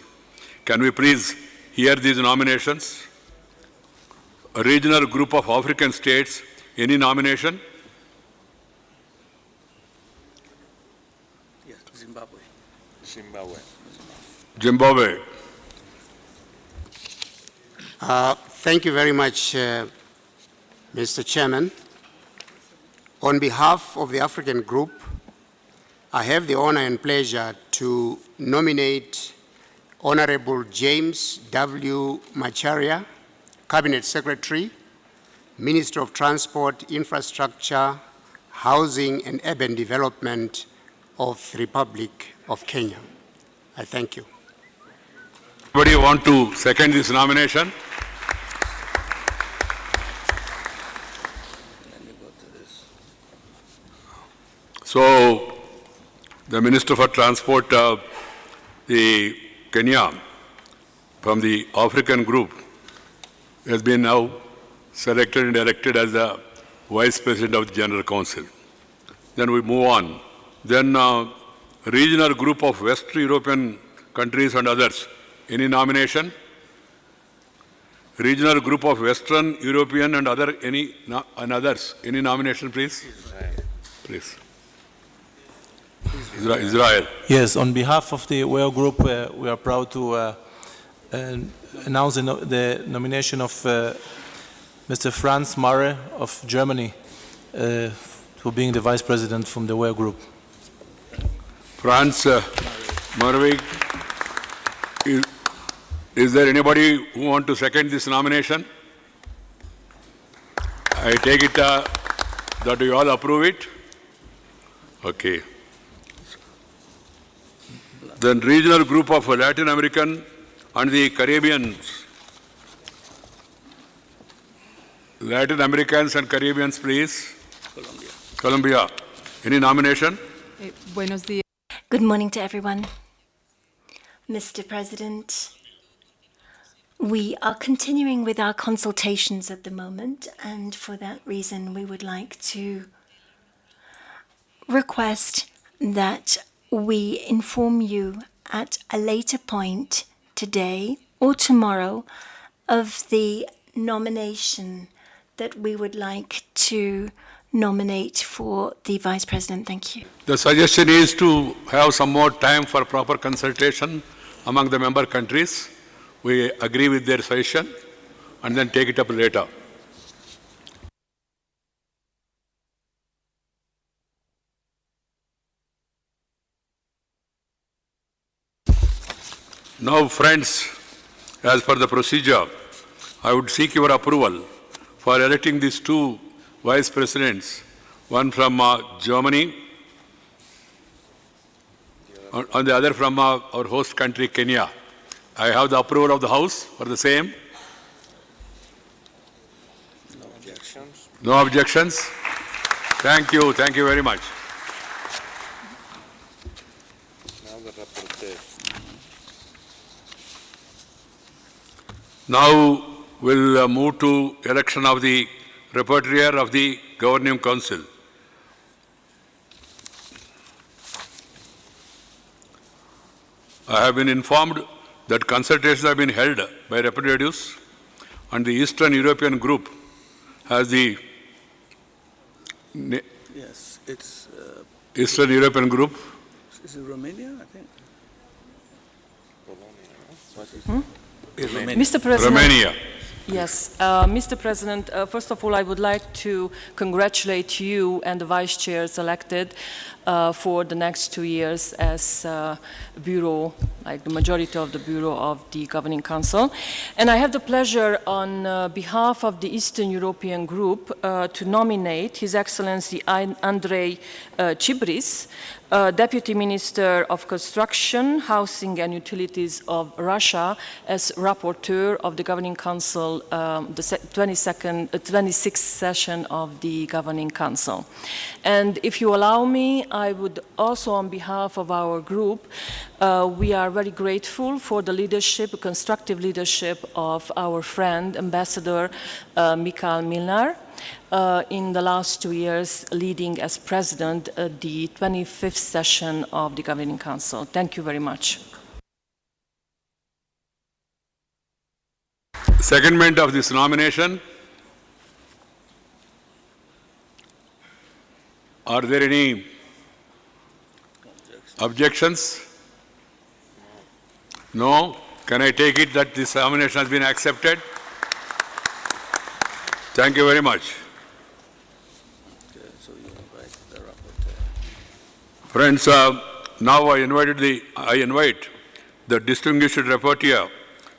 Can we please hear these nominations? A regional group of African states, any nomination? Zimbabwe. Thank you very much, Mr. Chairman. On behalf of the African Group, I have the honor and pleasure to nominate Honorable James W. Macharia, Cabinet Secretary, Minister of Transport, Infrastructure, Housing and Urban Development of the Republic of Kenya. I thank you. Anybody want to second this nomination? So, the Minister for Transport of the Kenya from the African Group has been now selected and elected as the Vice President of the General Council. Then we move on. Then regional group of West European countries and others. Any nomination? Regional group of Western European and others. Any nomination, please? Please. Israel. Yes, on behalf of the WEO Group, we are proud to announce the nomination of Mr. Franz Marre of Germany for being the Vice President from the WEO Group. Franz Marre. Is there anybody who want to second this nomination? I take it that you all approve it? Okay. Then regional group of Latin American and the Caribbeans. Latin Americans and Caribbeans, please. Colombia. Any nomination? Buenos días. Good morning to everyone. Mr. President, we are continuing with our consultations at the moment, and for that reason we would like to request that we inform you at a later point today or tomorrow of the nomination that we would like to nominate for the Vice President. Thank you. The suggestion is to have some more time for proper consultation among the member countries. We agree with their suggestion and then take it up later. Now, friends, as per the procedure, I would seek your approval for electing these 2 Vice Presidents, one from Germany and the other from our host country, Kenya. I have the approval of the House for the same. No objections. No objections. Thank you. Thank you very much. Now the rapporteur. Now we'll move to election of the Rapporteur of the Governing Council. I have been informed that consultations have been held by representatives and the Eastern European Group has the Yes, it's... Eastern European Group. Is it Romania, I think? Mr. President. Romania. Yes, Mr. President, first of all, I would like to congratulate you and the Vice Chairs elected for the next 2 years as Bureau, like the majority of the Bureau of the Governing Council. And I have the pleasure on behalf of the Eastern European Group to nominate His Excellency Andrei Chibris, Deputy Minister of Construction, Housing and Utilities of Russia, as Rapporteur of the Governing Council, the 26th session of the Governing Council. And if you allow me, I would also, on behalf of our group, we are very grateful for the leadership, constructive leadership of our friend, Ambassador Mikhail Milnar, in the last 2 years, leading as President the 25th session of the Governing Council. Thank you very much. Secondment of this nomination. Are there any objections? No? Can I take it that this nomination has been accepted? Thank you very much. Friends, now I invite the distinguished rapporteur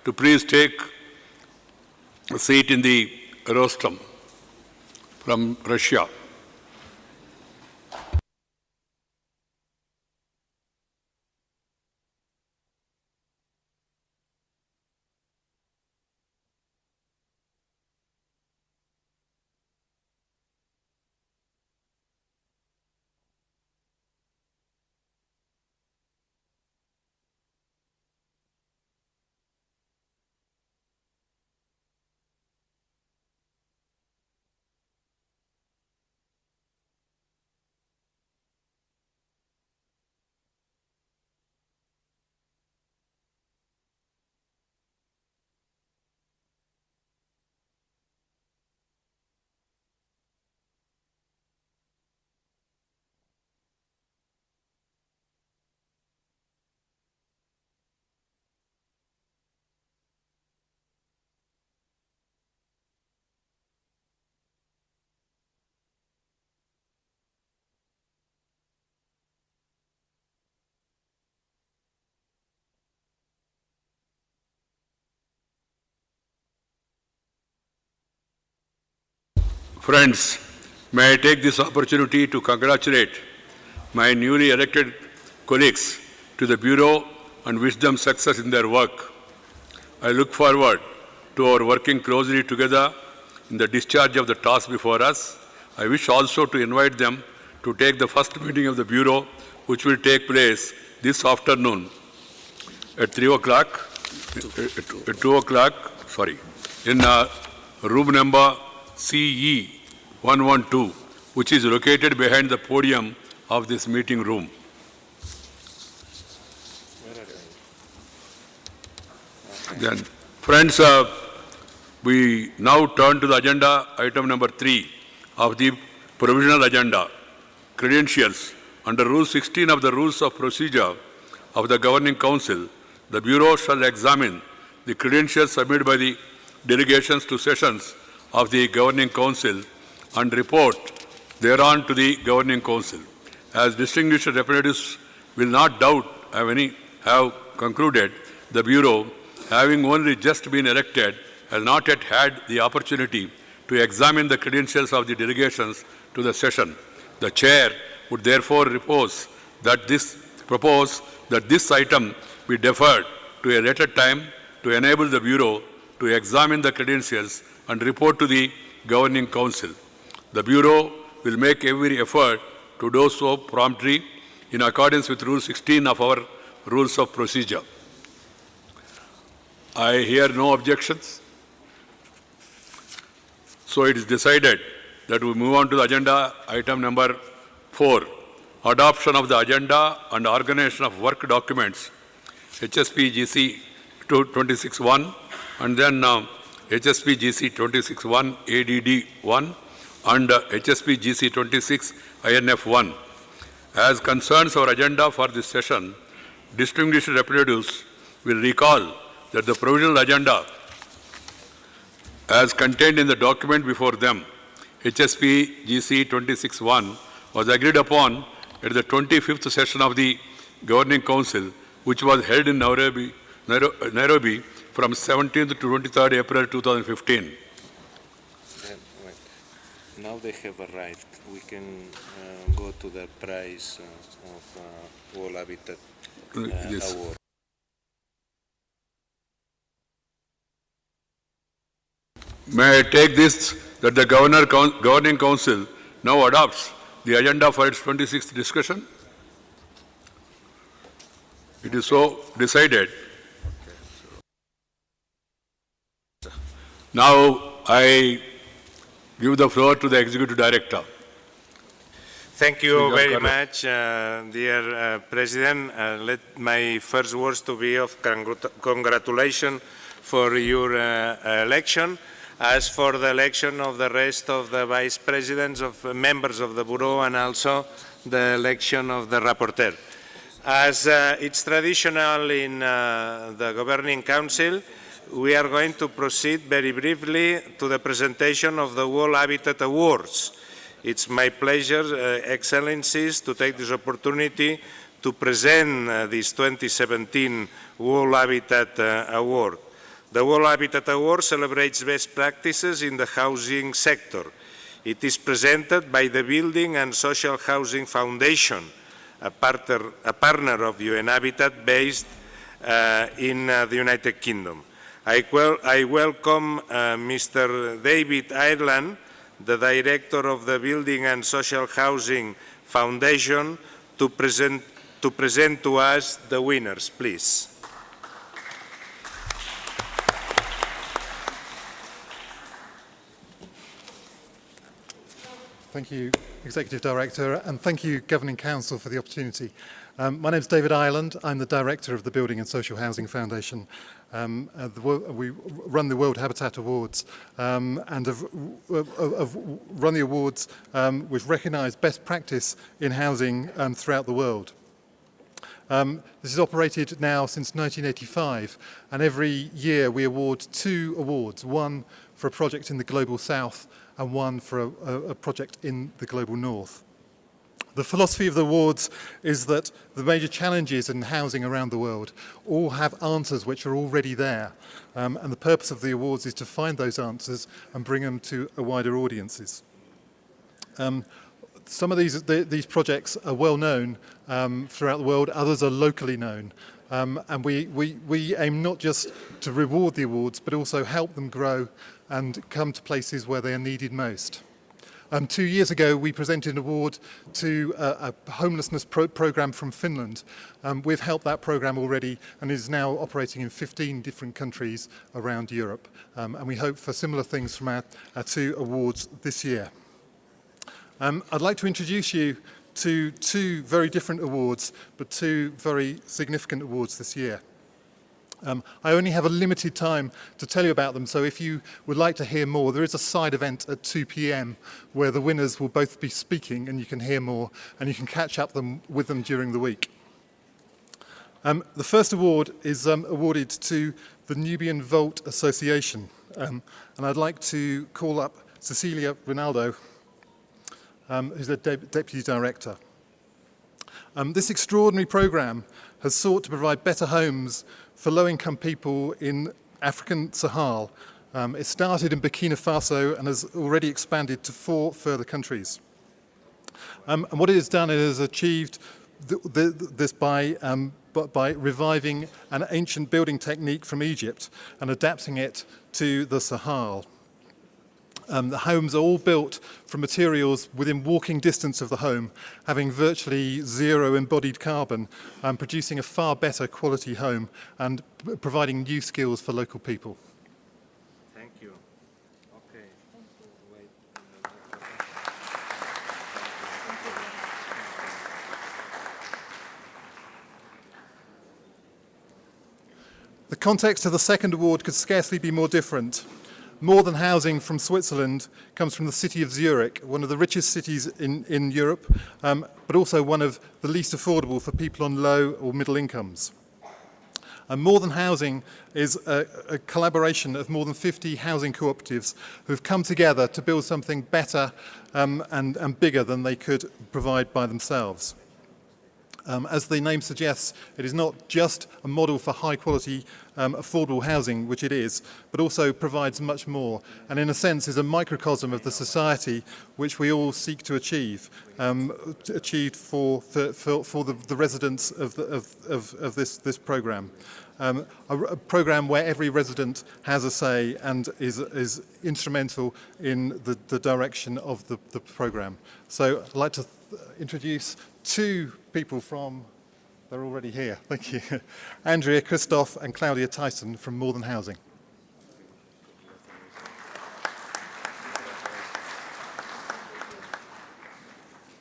to please take a seat in the rostrum from Russia. Friends, may I take this opportunity to congratulate my newly elected colleagues to the Bureau and wish them success in their work. I look forward to our working closely together in the discharge of the task before us. I wish also to invite them to take the first meeting of the Bureau, which will take place this afternoon at 3 o'clock, at 2 o'clock, in room number CE 112, which is located behind the podium of this meeting room. Then, friends, we now turn to the agenda item number 3 of the provisional agenda, credentials. Under Rule 16 of the Rules of Procedure of the Governing Council, the Bureau shall examine the credentials submitted by the delegations to sessions of the Governing Council and report thereon to the Governing Council. As distinguished representatives will not doubt have concluded, the Bureau, having only just been elected, has not yet had the opportunity to examine the credentials of the delegations to the session. The Chair would therefore propose that this item be deferred to a later time to enable the Bureau to examine the credentials and report to the Governing Council. The Bureau will make every effort to do so promptly in accordance with Rule 16 of our Rules of Procedure. I hear no objections. So it is decided that we move on to the agenda item number 4, adoption of the agenda and organization of work documents HSP-GC 26-1, and then HSP-GC 26-1 ADD-1, and HSP-GC 26 INF-1. As concerns our agenda for this session, distinguished representatives will recall that the provisional agenda as contained in the document before them, HSP-GC 26-1, was agreed upon at the 25th session of the Governing Council, which was held in Nairobi from 17th to 23rd April 2015. Now they have arrived. We can go to the prize of World Habitat Yes. Award. May I take this that the Governing Council now adopts the agenda for its 26th discussion? It is so decided. Now I give the floor to the Executive Director. Thank you very much, dear President. Let my first words to be of congratulations for your election. As for the election of the rest of the Vice Presidents, of members of the Bureau, and also the election of the Rapporteur. As it's traditional in the Governing Council, we are going to proceed very briefly to the presentation of the World Habitat Awards. It's my pleasure, Excellencies, to take this opportunity to present this 2017 World Habitat Award. The World Habitat Award celebrates best practices in the housing sector. It is presented by the Building and Social Housing Foundation, a partner of UN Habitat based in the United Kingdom. I welcome Mr. David Ireland, the Director of the Building and Social Housing Foundation, to present to us the winners, please. Thank you, Executive Director, and thank you, Governing Council, for the opportunity. My name is David Ireland. I'm the Director of the Building and Social Housing Foundation. We run the World Habitat Awards and have run the awards which recognise best practice in housing throughout the world. This is operated now since 1985, and every year we award 2 awards, one for a project in the Global South and one for a project in the Global North. The philosophy of the awards is that the major challenges in housing around the world all have answers which are already there, and the purpose of the awards is to find those answers and bring them to a wider audiences. Some of these projects are well known throughout the world, others are locally known, and we aim not just to reward the awards but also help them grow and come to places where they are needed most. 2 years ago, we presented an award to a homelessness program from Finland. We've helped that program already and is now operating in 15 different countries around Europe. And we hope for similar things from our 2 awards this year. I'd like to introduce you to 2 very different awards, but 2 very significant awards this year. I only have a limited time to tell you about them, so if you would like to hear more, there is a side event at 2 p.m. where the winners will both be speaking and you can hear more and you can catch up with them during the week. The first award is awarded to the Nubian Vault Association, and I'd like to call up Cecilia Rinaldo, who's the Deputy Director. This extraordinary programme has sought to provide better homes for low-income people in African Sahel. It started in Burkina Faso and has already expanded to 4 further countries. And what it has done, it has achieved this by reviving an ancient building technique from Egypt and adapting it to the Sahel. The homes are all built from materials within walking distance of the home, having virtually 0 embodied carbon, producing a far better quality home and providing new skills for local people. Thank you. Okay. context of the second award could scarcely be more different. More Than Housing from Switzerland comes from the city of Zurich, one of the richest cities in Europe, but also one of the least affordable for people on low or middle incomes. And More Than Housing is a collaboration of more than 50 housing cooperatives who've come together to build something better and bigger than they could provide by themselves. As the name suggests, it is not just a model for high-quality, affordable housing, which it is, but also provides much more, and in a sense is a microcosm of the society which we all seek to achieve, achieved for the residents of this programme. A programme where every resident has a say and is instrumental in the direction of the programme. So I'd like to introduce two people from, they're already here, thank you, Andrea Christoph and Claudia Tyson from More Than Housing.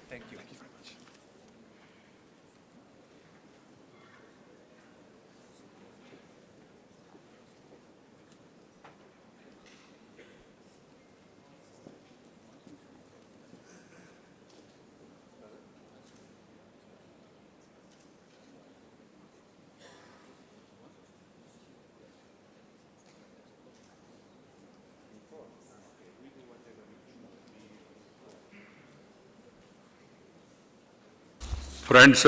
Thank you. Thank you very much. Friends,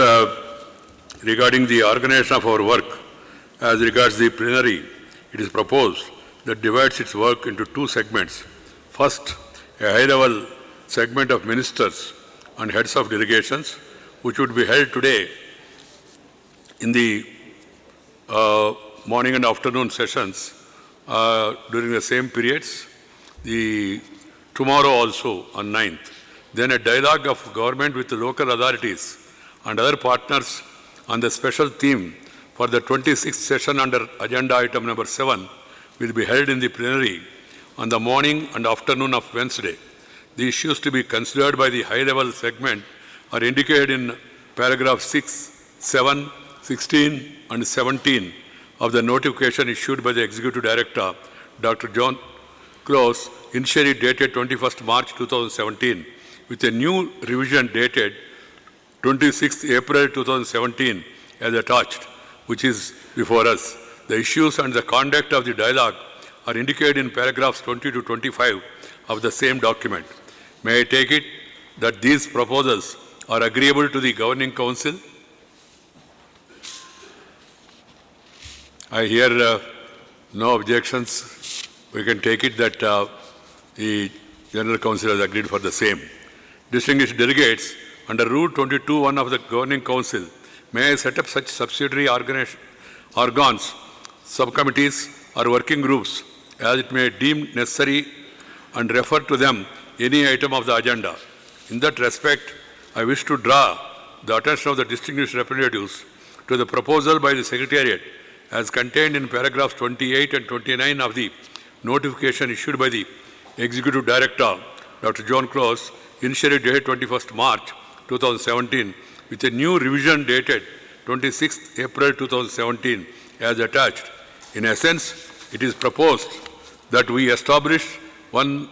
regarding the organization of our work, as regards the plenary, it is proposed that divides its work into two segments. First, a high-level segment of ministers and heads of delegations, which would be held today in the morning and afternoon sessions during the same periods, tomorrow also on 9th. Then a dialogue of government with the local authorities and other partners on the special theme for the 26th session under agenda item number 7 will be held in the plenary on the morning and afternoon of Wednesday. The issues to be considered by the high-level segment are indicated in paragraph 6, 7, 16 and 17 of the notification issued by the Executive Director, Dr. John Close, initially dated 21st March 2017, with a new revision dated 26th April 2017 as attached, which is before us. The issues and the conduct of the dialogue are indicated in paragraphs 20 to 25 of the same document. May I take it that these proposals are agreeable to the Governing Council? I hear no objections. We can take it that the General Council has agreed for the same. Distinguished delegates, under Rule 22(1) of the Governing Council, may I set up such subsidiary organs, subcommittees or working groups as it may deem necessary and refer to them any item of the agenda. In that respect, I wish to draw the attention of the distinguished representatives to the proposal by the Secretariat as contained in paragraphs 28 and 29 of the notification issued by the Executive Director, Dr. John Close, initially dated 21st March 2017, with a new revision dated 26th April 2017 as attached. In essence, it is proposed that we establish one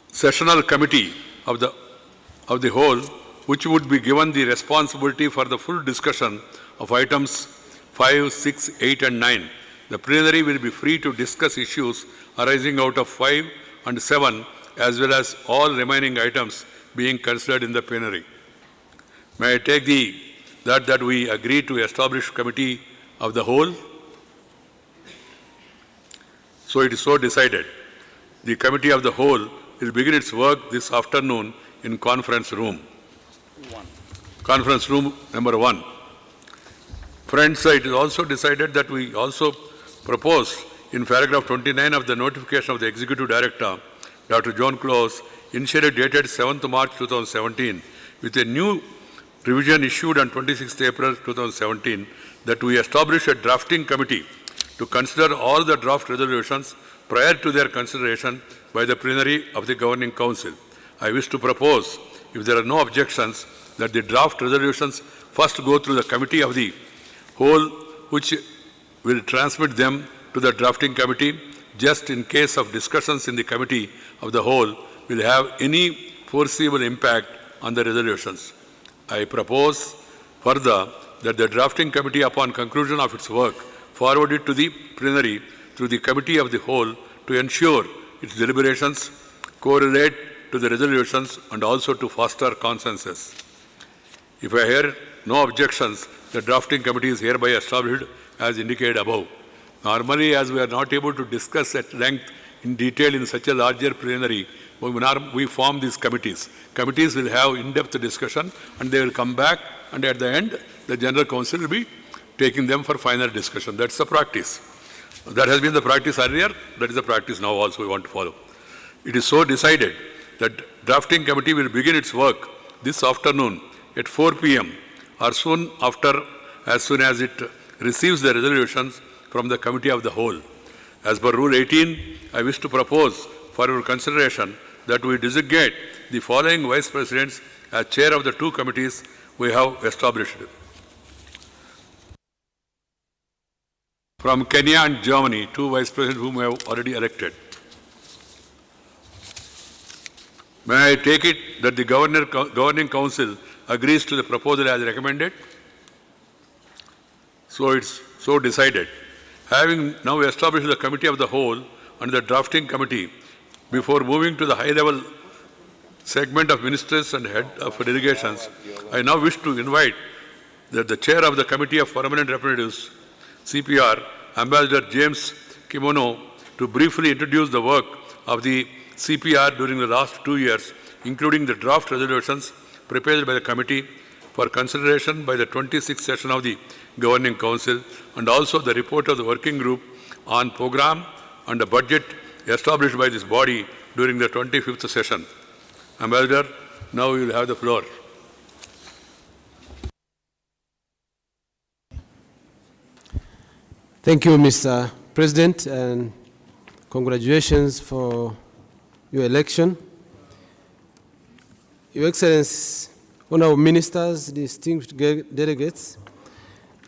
sessional committee of the whole, which would be given the responsibility for the full discussion of items 5, 6, 8 and 9. The plenary will be free to discuss issues arising out of 5 and 7 as well as all remaining items being considered in the plenary. May I take that we agree to establish committee of the whole? So it is so decided. The committee of the whole will begin its work this afternoon in conference room. Conference room number 1. Friends, it is also decided that we also propose in paragraph 29 of the notification of the Executive Director, Dr. John Close, initially dated 7th March 2017, with a new revision issued on 26th April 2017, that we establish a drafting committee to consider all the draft resolutions prior to their consideration by the plenary of the Governing Council. I wish to propose, if there are no objections, that the draft resolutions first go through the committee of the whole, which will transmit them to the drafting committee just in case of discussions in the committee of the whole will have any foreseeable impact on the resolutions. I propose further that the drafting committee, upon conclusion of its work, forward it to the plenary through the committee of the whole to ensure its deliberations correlate to the resolutions and also to foster consensus. If I hear no objections, the drafting committee is hereby established as indicated above. Normally, as we are not able to discuss at length in detail in such a larger plenary, we form these committees. Committees will have in-depth discussion and they will come back, and at the end, the General Council will be taking them for final discussion. That's the practice. That has been the practice earlier. That is the practice now also we want to follow. It is so decided that drafting committee will begin its work this afternoon at 4 p.m. or soon after, as soon as it receives the resolutions from the committee of the whole. As per Rule 18, I wish to propose for your consideration that we designate the following vice presidents as chair of the two committees we have established. From Kenya and Germany, two vice presidents whom we have already elected. May I take it that the governing council agrees to the proposal as recommended? So it's so decided. Having now established the committee of the whole and the drafting committee, before moving to the high-level segment of ministers and head of delegations, I now wish to invite the chair of the Committee of Permanent Representatives, CPR, Ambassador James Kimono, to briefly introduce the work of the CPR during the last 2 years, including the draft resolutions prepared by the committee for consideration by the 26th session of the Governing Council, and also the report of the working group on program and the budget established by this body during the 25th session. Ambassador, now you will have the floor. Thank you, Mr. President, and congratulations for your election. Your Excellency, honorable ministers, distinguished delegates,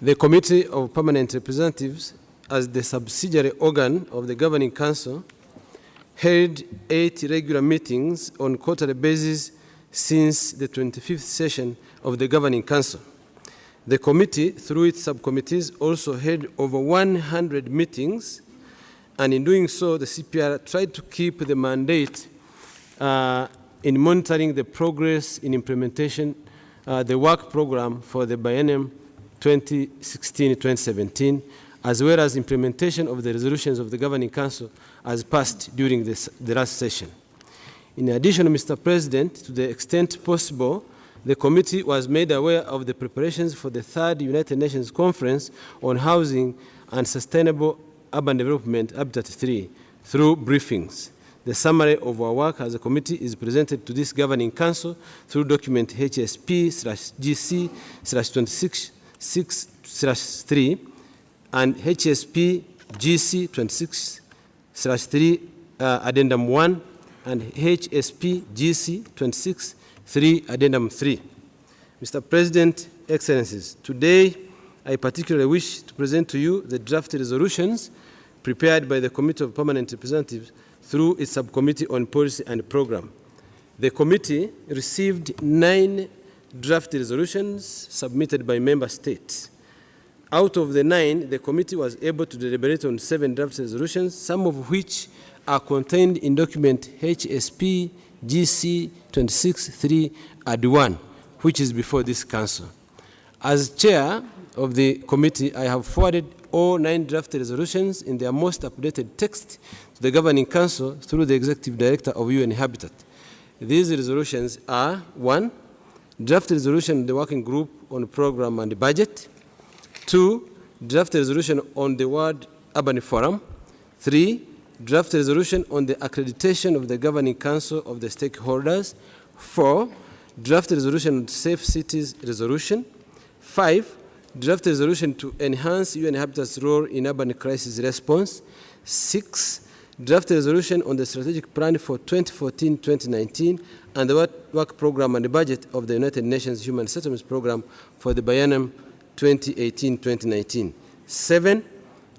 the Committee of Permanent Representatives, as the subsidiary organ of the Governing Council, held 8 regular meetings on quarterly basis since the 25th session of the Governing Council. The committee, through its subcommittees, also held over 100 meetings, and in doing so, the CPR tried to keep the mandate in monitoring the progress in implementation, the work program for the biennium 2016-2017, as well as implementation of the resolutions of the Governing Council as passed during the last session. In addition, Mr. President, to the extent possible, the committee was made aware of the preparations for the 3rd United Nations Conference on Housing and Sustainable Urban Development, Habitat 3, through briefings. The summary of our work as a committee is presented to this Governing Council through document HSP/GC/26/3 and HSP GC 26/3 Addendum 1 and HSP GC 26/3 Addendum 3. Mr. President, Excellencies, today I particularly wish to present to you the draft resolutions prepared by the Committee of Permanent Representatives through its Subcommittee on Policy and Program. The committee received 9 draft resolutions submitted by member states. Out of the 9, the committee was able to deliberate on 7 draft resolutions, some of which are contained in document HSP GC 26/3 Ad 1, which is before this Council. As chair of the committee, I have forwarded all 9 draft resolutions in their most updated text to the Governing Council through the Executive Director of UN Habitat. These resolutions are: 1, draft resolution of the Working Group on Program and Budget; 2, draft resolution on the World Urban Forum; 3, draft resolution on the accreditation of the Governing Council of the stakeholders; 4, draft resolution on Safe Cities Resolution; 5, draft resolution to enhance UN Habitat's role in urban crisis response; 6, draft resolution on the strategic plan for 2014-2019 and the work program and the budget of the United Nations Human Settlements Program for the biennium 2018-2019. 7.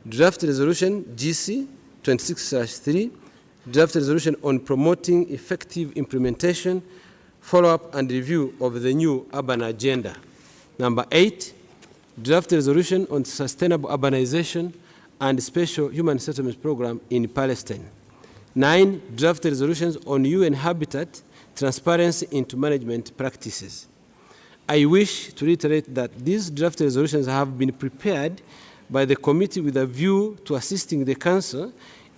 Draft Resolution GC 26/3, Draft Resolution on promoting effective implementation, follow-up and review of the new urban agenda. Number 8. Draft Resolution on sustainable urbanization and special human settlement program in Palestine. 9. Draft resolutions on UN habitat, transparency into management practices. I wish to reiterate that these draft resolutions have been prepared by the committee with a view to assisting the Council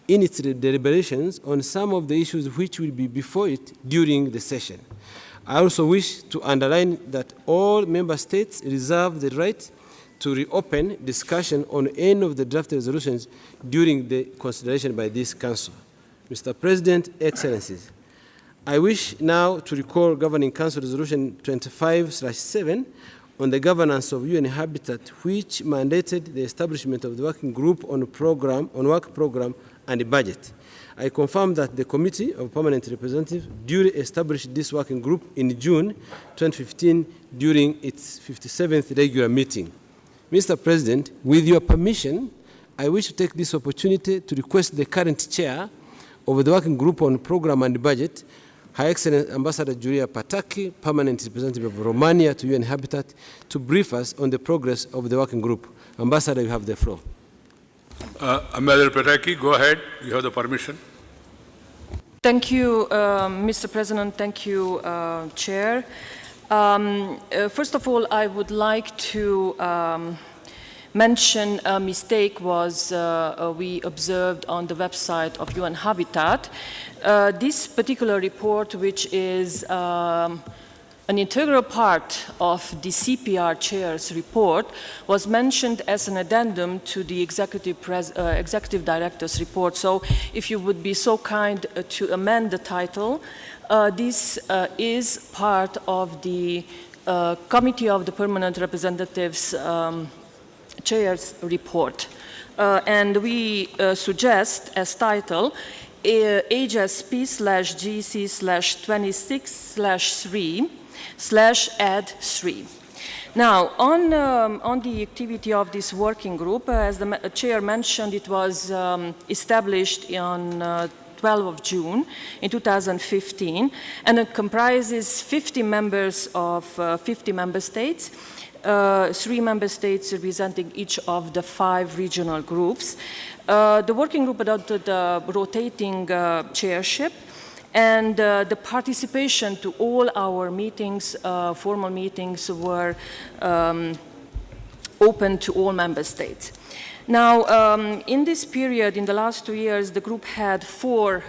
in its deliberations on some of the issues which will be before it during the session. I also wish to underline that all member states reserve the right to reopen discussion on any of the draft resolutions during the consideration by this Council. Mr. President, Excellencies, I wish now to recall Governing Council Resolution 25/7 on the governance of UN Habitat, which mandated the establishment of the working group on work program and budget. I confirm that the Committee of Permanent Representatives duly established this working group in June 2015 during its 57th regular meeting. Mr. President, with your permission, I wish to take this opportunity to request the current chair of the working group on program and budget, Her Excellency Ambassador Julia Pataki, Permanent Representative of Romania to UN Habitat, to brief us on the progress of the working group. Ambassador, you have the floor. Ambassador Pataki, go ahead. You have the permission. Thank you, Mr. President. Thank you, Chair. First of all, I would like to mention a mistake we observed on the website of UN Habitat. This particular report, which is an integral part of the CPR Chair's report, was mentioned as an addendum to the Executive Director's report. So if you would be so kind to amend the title, this is part of the Committee of the Permanent Representatives Chair's report. And we suggest as title HSP/GC/26/3/add3. Now, on the activity of this working group, as the Chair mentioned, it was established on 12th of June in 2015, and it comprises 50 members of 50 member states, 3 member states representing each of the 5 regional groups. The working group adopted a rotating chairship, and the participation to all our meetings, formal meetings, were open to all member states. Now, in this period, in the last 2 years, the group had 4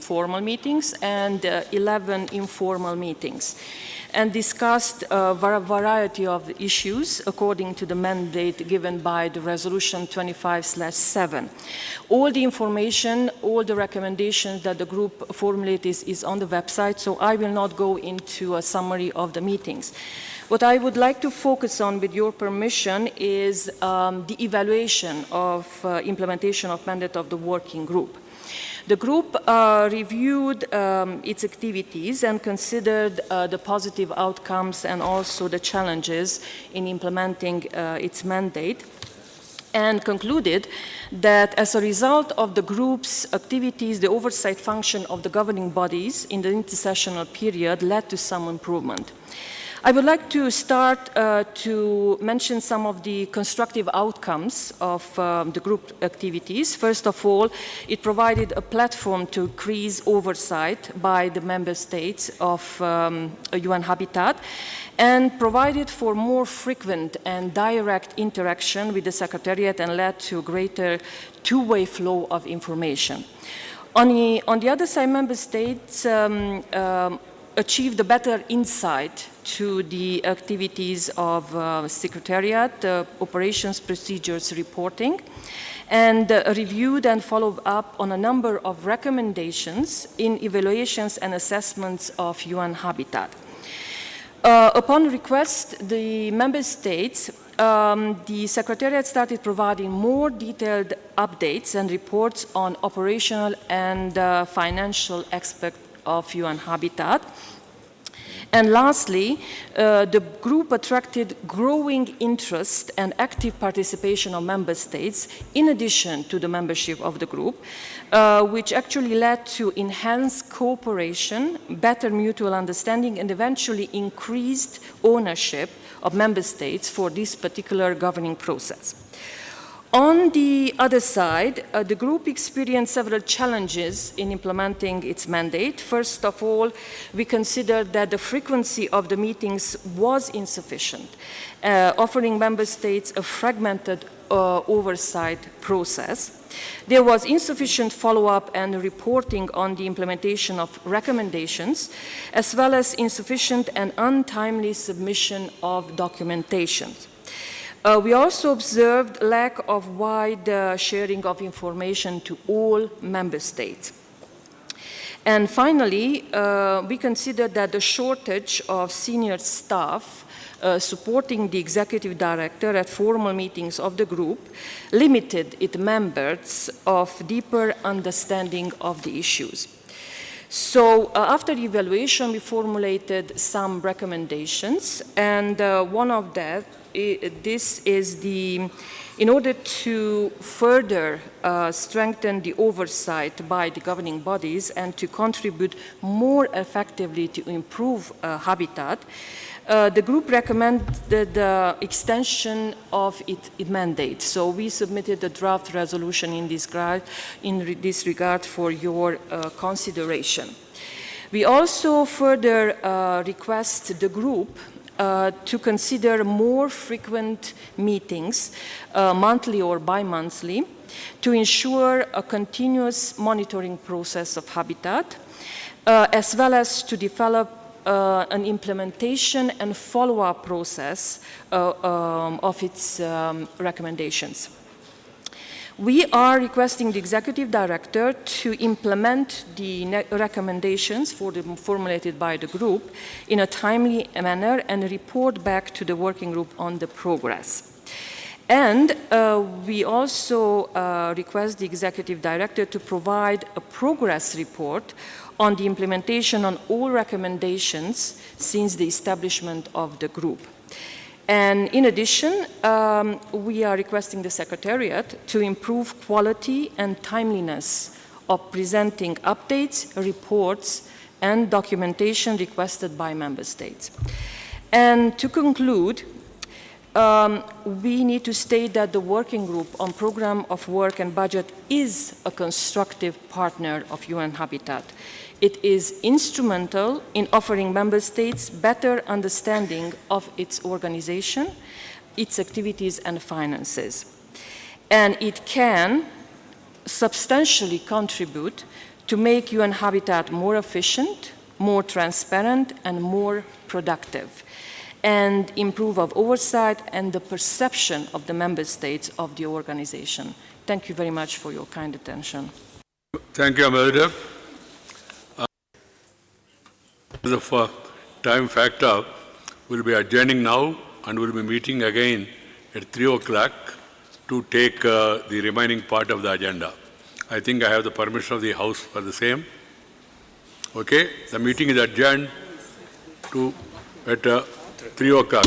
formal meetings and 11 informal meetings, and discussed a variety of issues according to the mandate given by the resolution 25/7. All the information, all the recommendations that the group formulated is on the website, so I will not go into a summary of the meetings. What I would like to focus on, with your permission, is the evaluation of implementation of mandate of the working group. The group reviewed its activities and considered the positive outcomes and also the challenges in implementing its mandate, and concluded that as a result of the group's activities, the oversight function of the governing bodies in the intersessional period led to some improvement. I would like to start to mention some of the constructive outcomes of the group activities. First of all, it provided a platform to increase oversight by the member states of UN Habitat, and provided for more frequent and direct interaction with the Secretariat, and led to greater two-way flow of information. On the other side, member states achieved a better insight to the activities of Secretariat, operations, procedures, reporting, and reviewed and followed up on a number of recommendations in evaluations and assessments of UN Habitat. Upon request, the member states, the Secretariat started providing more detailed updates and reports on operational and financial aspects of UN Habitat. And lastly, the group attracted growing interest and active participation of member states in addition to the membership of the group, which actually led to enhanced cooperation, better mutual understanding, and eventually increased ownership of member states for this particular governing process. On the other side, the group experienced several challenges in implementing its mandate. First of all, we considered that the frequency of the meetings was insufficient, offering member states a fragmented oversight process. There was insufficient follow-up and reporting on the implementation of recommendations, as well as insufficient and untimely submission of documentation. We also observed lack of wide sharing of information to all member states. And finally, we considered that the shortage of senior staff supporting the executive director at formal meetings of the group limited its members of deeper understanding of the issues. So after the evaluation, we formulated some recommendations, and one of that, in order to further strengthen the oversight by the governing bodies and to contribute more effectively to improve habitat, the group recommended the extension of its mandate. So we submitted a draft resolution in this regard for your consideration. We also further request the group to consider more frequent meetings, monthly or bi-monthly, to ensure a continuous monitoring process of habitat, as well as to develop an implementation and follow-up process of its recommendations. We are requesting the executive director to implement the recommendations formulated by the group in a timely manner and report back to the working group on the progress. And we also request the executive director to provide a progress report on the implementation on all recommendations since the establishment of the group. And in addition, we are requesting the Secretariat to improve quality and timeliness of presenting updates, reports, and documentation requested by member states. And to conclude, we need to state that the working group on program of work and budget is a constructive partner of UN Habitat. It is instrumental in offering member states better understanding of its organization, its activities and finances. And it can substantially contribute to make UN Habitat more efficient, more transparent and more productive, and improve of oversight and the perception of the member states of the organization. Thank you very much for your kind attention. Thank you, Ambassador. Because of time factor, we'll be adjourning now and we'll be meeting again at 3 o'clock to take the remaining part of the agenda. I think I have the permission of the House for the same. Okay, the meeting is adjourned at 3 o'clock.